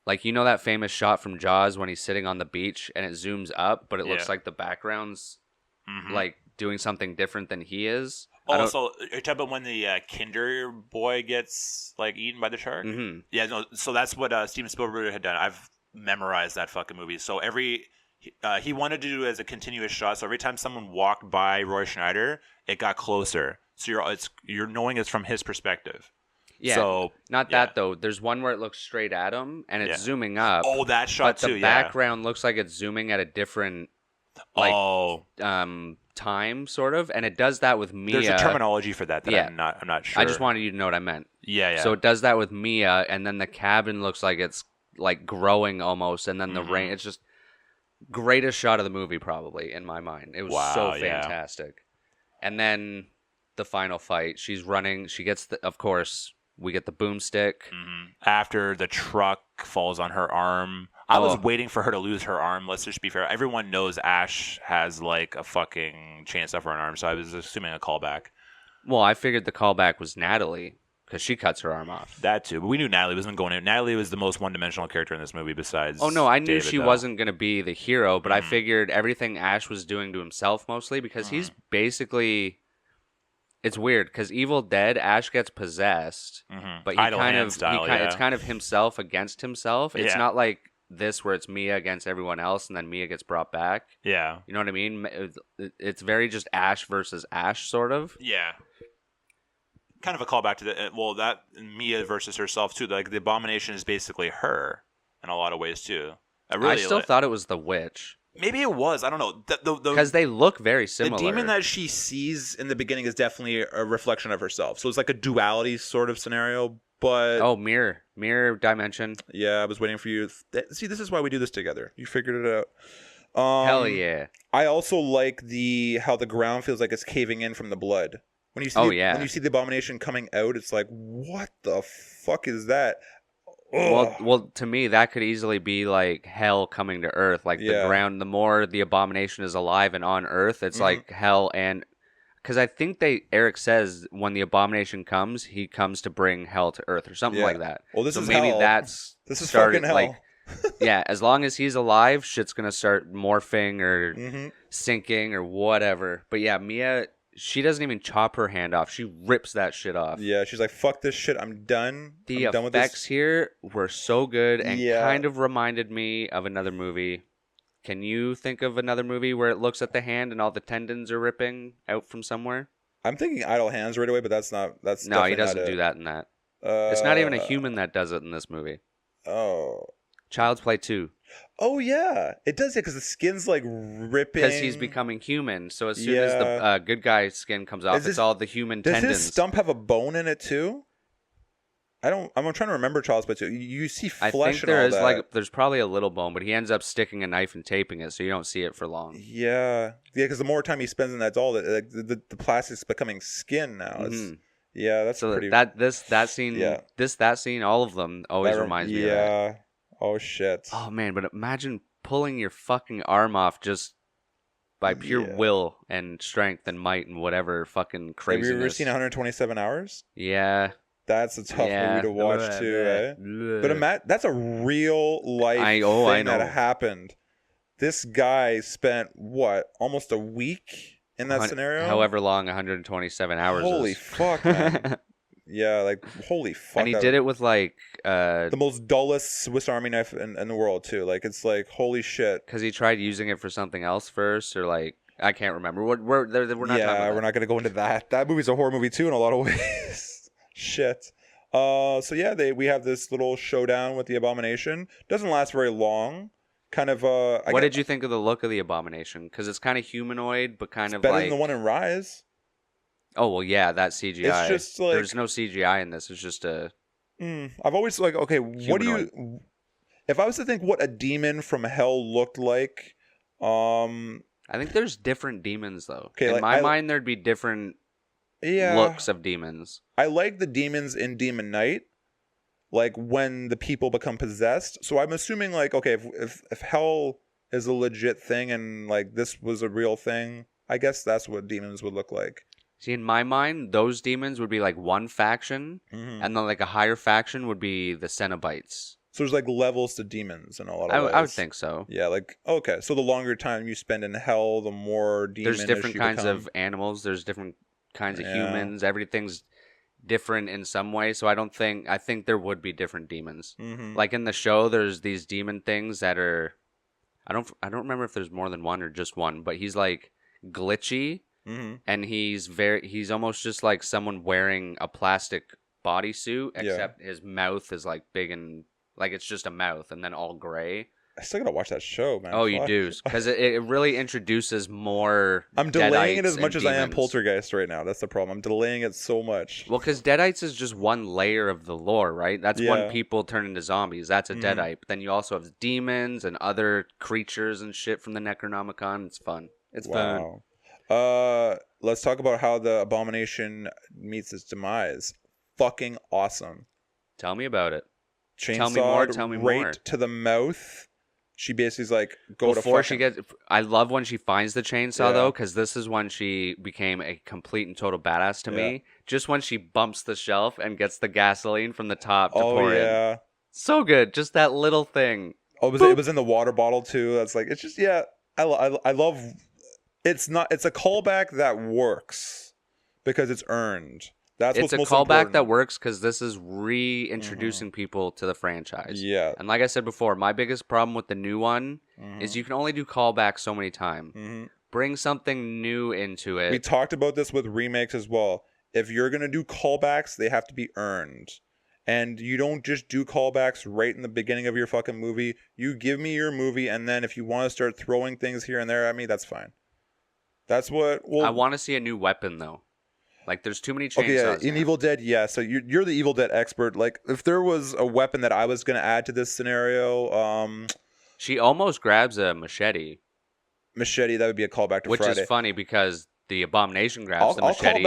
like, you know that famous shot from Jaws when he's sitting on the beach and it zooms up, but it looks like the background's like doing something different than he is. Also, you're talking about when the Kinder boy gets like eaten by the shark? Yeah, no. So that's what Steven Spielberg had done. I've memorized that fucking movie. So he wanted to do it as a continuous shot. So every time someone walked by Roy Schneider, it got closer. So you're knowing it's from his perspective. Yeah. So not that though. There's one where it looks straight at him and it's zooming up. Oh, that shot too. But the background looks like it's zooming at a different time, sort of, and it does that with Mia. There's a terminology for that I'm not sure. I just wanted you to know what I meant. Yeah. So it does that with Mia, and then the cabin looks like it's like growing almost, and then the rain. It's just greatest shot of the movie, probably in my mind. It was so fantastic. And then the final fight, she's running. She gets of course, we get the boomstick after the truck falls on her arm. I was waiting for her to lose her arm. Let's just be fair. Everyone knows Ash has like a fucking chainsaw for an arm, so I was assuming a callback. Well, I figured the callback was Natalie because she cuts her arm off. That too, but we knew Natalie wasn't going in. Natalie was the most one-dimensional character in this movie besides. Oh no, I knew David, she wasn't going to be the hero, but I figured everything Ash was doing to himself mostly because he's basically. It's weird because Evil Dead, Ash gets possessed, but he it's kind of himself against himself. It's not like this where it's Mia against everyone else and then Mia gets brought back. Yeah. You know what I mean? It's very just Ash versus Ash, sort of. Yeah. Kind of a callback to that Mia versus herself too. Like the Abomination is basically her in a lot of ways too. I still thought it was the witch. Maybe it was. I don't know. Because they look very similar. The demon that she sees in the beginning is definitely a reflection of herself. So it's like a duality sort of scenario. But mirror dimension. Yeah, I was waiting for you. See, this is why we do this together. You figured it out. Hell yeah. I also like how the ground feels like it's caving in from the blood. When you see when you see the Abomination coming out, it's like, what the fuck is that? Well, to me, that could easily be like hell coming to Earth. Like the ground, the more the Abomination is alive and on Earth, it's like hell. And because I think Eric says when the Abomination comes, he comes to bring hell to Earth or something like that. Well, this is maybe hell. This is fucking hell. Like, yeah, as long as he's alive, shit's gonna start morphing or sinking or whatever. But yeah, Mia. She doesn't even chop her hand off. She rips that shit off. Yeah, she's like, fuck this shit. I'm done. The effects here were so good and kind of reminded me of another movie. Can you think of another movie where it looks at the hand and all the tendons are ripping out from somewhere? I'm thinking Idle Hands right away, but that's not... No, he doesn't do that in that. It's not even a human that does it in this movie. Oh. Child's Play 2. Oh, yeah. It does, because the skin's, like, ripping. Because he's becoming human, so as soon as the good guy's skin comes off, it's all the human tendons. Does his stump have a bone in it, too? I'm trying to remember Child's Play 2. You see I flesh think and all there is that. there's probably a little bone, but he ends up sticking a knife and taping it, so you don't see it for long. Yeah, because the more time he spends in that doll, the plastic's becoming skin now. Yeah, that's so pretty. that scene, Yeah. that scene, all of them always reminds me of that. Yeah. Oh shit. Oh man, but imagine pulling your fucking arm off just by pure Yeah. will and strength and might and whatever fucking craziness. Have you ever seen 127 Hours? Yeah. That's a tough movie to watch too, eh? But that's a real life thing that happened. This guy spent almost a week in that scenario? However long 127 hours Holy is. fuck, man. Yeah, holy fuck. And he did it with the most dullest Swiss Army knife in the world too. It's holy shit. Because he tried using it for something else first, or I can't remember. We're not talking about that. We're not gonna go into that. That movie's a horror movie too in a lot of ways. Shit. So yeah, we have this little showdown with the Abomination. Doesn't last very long. Kind of. What did you think of the look of the Abomination? Because it's kind of humanoid, but kind of better than the one in Rise. Oh well, yeah, that CGI. It's just there's no CGI in this. It's just a. I've always okay. Humanoid. What do you? If I was to think what a demon from hell looked like, I think there's different demons though. Okay, in my mind, there'd be different looks of demons. I like the demons in Demon Knight, when the people become possessed. So I'm assuming okay, if hell is a legit thing and this was a real thing, I guess that's what demons would look like. See, in my mind, those demons would be one faction, and then a higher faction would be the Cenobites. So there's levels to demons in a lot of ways. I would think so. Yeah, okay. So the longer time you spend in hell, the more demonish there's different kinds become. Of animals. There's different kinds of humans. Everything's different in some way. So I think there would be different demons. In the show, there's these demon things that are. I don't remember if there's more than one or just one, but he's glitchy. And he's almost just like someone wearing a plastic bodysuit, except his mouth is big and it's just a mouth and then all gray. I still gotta watch that show, man. Oh, you do, because it really introduces more. I'm delaying it as much as demons. I am Poltergeist right now. That's the problem. I'm delaying it so much. Well, because Deadites is just one layer of the lore, right? That's when people turn into zombies. That's a Deadite. But then you also have demons and other creatures and shit from the Necronomicon. It's fun. It's fun. Let's talk about how the Abomination meets its demise. Fucking awesome. Tell me about it. Chainsaw Tell me more. Right to the mouth. She basically's go before to she gets. I love when she finds the chainsaw though, because this is when she became a complete and total badass to me. Just when she bumps the shelf and gets the gasoline from the top to pour in. So good. Just that little thing. Oh, it was in the water bottle too. That's it's just I love. It's a callback that works because it's earned. That's it's what's a most callback important. that works because this is reintroducing people to the franchise. Yeah. And like I said before, my biggest problem with the new one is you can only do callbacks so many times. Bring something new into it. We talked about this with remakes as well. If you're going to do callbacks, they have to be earned. And you don't just do callbacks right in the beginning of your fucking movie. You give me your movie, and then if you want to start throwing things here and there at me, that's fine. That's what... I want to see a new weapon, though. There's too many chainsaws. Okay, in Evil Dead, yeah. So you're the Evil Dead expert. If there was a weapon that I was going to add to this scenario... she almost grabs a machete. Machete, that would be a callback to Friday. Which is funny because the Abomination grabs the machete.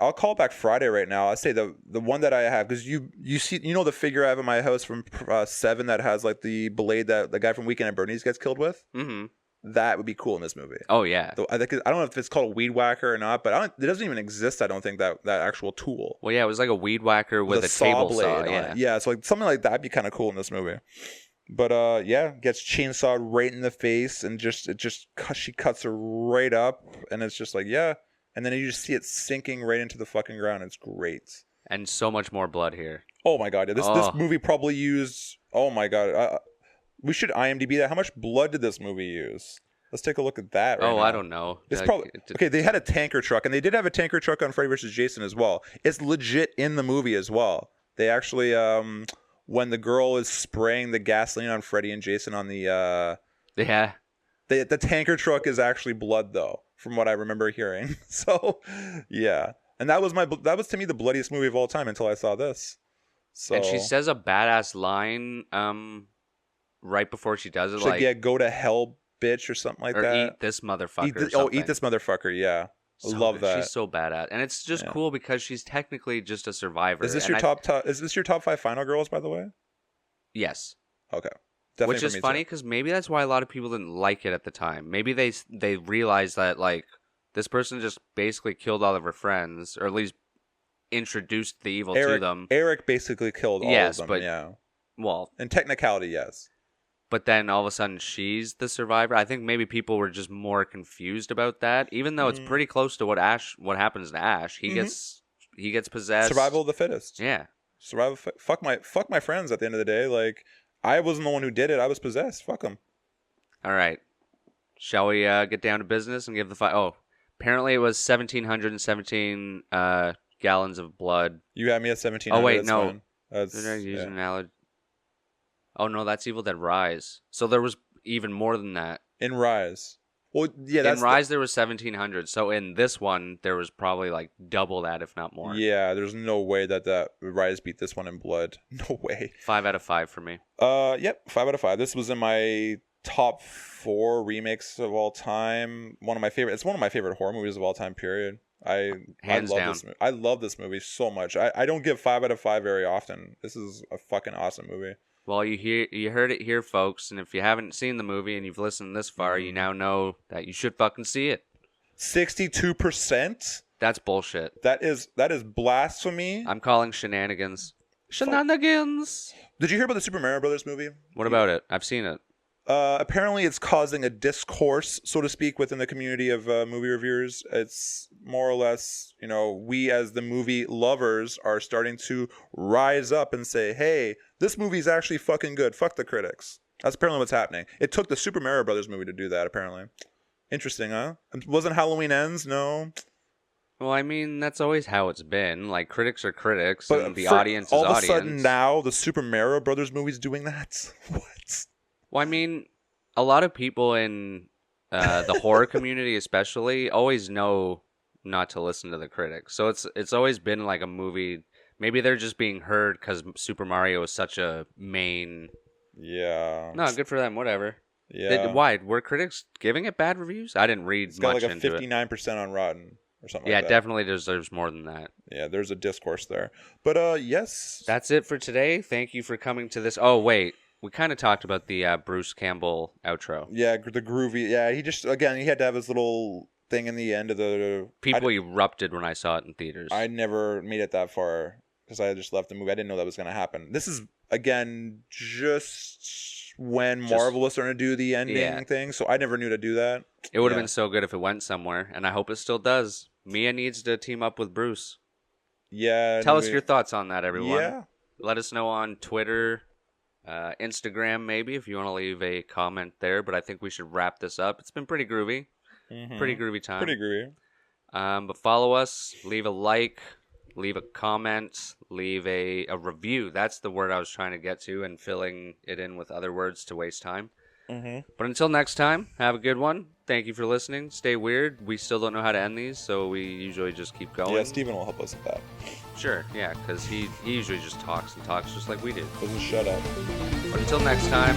I'll call back Friday right now. I say the one that I have, because you see, the figure I have in my house from 7 that has the blade that the guy from Weekend at Bernie's gets killed with? Mm-hmm. That would be cool in this movie. Oh, yeah. I don't know if it's called a weed whacker or not, but it doesn't even exist, I don't think, that actual tool. Well, yeah, it was like a weed whacker with a table saw. Yeah, so something like that would be kind of cool in this movie. But gets chainsawed right in the face, and she cuts her right up, and it's just and then you just see it sinking right into the fucking ground. It's great. And so much more blood here. Oh my god, this movie probably used. Oh my god. We should IMDb that. How much blood did this movie use? Let's take a look at that right now. I don't know. It's probably... Okay, they had a tanker truck, and they did have a tanker truck on Freddy vs. Jason as well. It's legit in the movie as well. They actually, when the girl is spraying the gasoline on Freddy and Jason on the... Yeah. The tanker truck is actually blood, though, from what I remember hearing. So, yeah. And that was to me the bloodiest movie of all time until I saw this. So And she says a badass line right before she does it, she's like, yeah, go to hell, bitch, or something like or that. eat this motherfucker. Eat this motherfucker. Yeah, I So love good. that. She's so badass, and it's just cool because she's technically just a survivor. Is this and your top? Is this your top 5 final girls, by the way? Yes. Okay. Definitely Which for is me funny too. because maybe that's why a lot of people didn't like it at the time. Maybe they realized that like this person just basically killed all of her friends, or at least introduced the evil to them. Eric basically killed all Yes, of them. but Yeah. well, In technicality, yes. but then all of a sudden she's the survivor. I think maybe people were just more confused about that, even though it's pretty close to what happens to Ash. He gets possessed. Survival of the fittest. Yeah. Survival. Fuck my friends. At the end of the day, like I wasn't the one who did it. I was possessed. Fuck them. All right. Shall we get down to business and give the five? Oh, apparently it was 1,717 gallons of blood. You had me at 17. Oh wait, that's no. fine. That's, Did I use yeah. an analogy? Oh no, that's Evil Dead Rise. So there was even more than that. In Rise. Well, yeah, that's in Rise there was 1,700. So in this one there was probably like double that, if not more. Yeah, there's no way that Rise beat this one in blood. No way. 5 out of 5 for me. Yep, 5 out of 5. This was in my top 4 remakes of all time. It's one of my favorite horror movies of all time. Period. Hands love down. this movie. I love this movie so much. I don't give 5 out of 5 very often. This is a fucking awesome movie. Well, you heard it here, folks, and if you haven't seen the movie and you've listened this far, you now know that you should fucking see it. 62%? That's bullshit. That is blasphemy. I'm calling shenanigans. Shenanigans. Did you hear about the Super Mario Brothers movie? What about it? I've seen it. Apparently it's causing a discourse, so to speak, within the community of movie reviewers. It's more or less, we as the movie lovers are starting to rise up and say, hey, this movie's actually fucking good. Fuck the critics. That's apparently what's happening. It took the Super Mario Brothers movie to do that, apparently. Interesting, huh? Wasn't Halloween Ends? No. Well, I mean, that's always how it's been. Like, critics are critics, and the audience is all of audience. a sudden now, the Super Mario Brothers movie's doing that? What? Well, I mean, a lot of people in the horror community especially always know not to listen to the critics. So it's always been like a movie. Maybe they're just being heard because Super Mario is such a main... Yeah. No, good for them, whatever. Yeah. Why? Were critics giving it bad reviews? I didn't read It's got much like a into it. 59% on Rotten or something Yeah, like it that. definitely deserves more than that. Yeah, there's a discourse there. But yes. That's it for today. Thank you for coming to this. Oh, wait. We kind of talked about the Bruce Campbell outro. Yeah, the groovy. Yeah, he had to have his little thing in the end of the... People erupted when I saw it in theaters. I never made it that far because I just left the movie. I didn't know that was going to happen. This is, again, just when Marvel was starting to do the ending thing, so I never knew to do that. It would have been so good if it went somewhere, and I hope it still does. Mia needs to team up with Bruce. Yeah. Tell us your thoughts on that, everyone. Yeah. Let us know on Twitter, Instagram, maybe, if you want to leave a comment there. But I think we should wrap this up. It's been pretty groovy. Mm-hmm. Pretty groovy time. Pretty groovy. But follow us. Leave a like. Leave a comment. Leave a review. That's the word I was trying to get to, and filling it in with other words to waste time. Mm-hmm. But until next time, have a good one. Thank you for listening. Stay weird. We still don't know how to end these, so we usually just keep going. Yeah, Steven will help us with that. Sure, yeah, because he usually just talks and talks just like we do. Doesn't shut up. But until next time,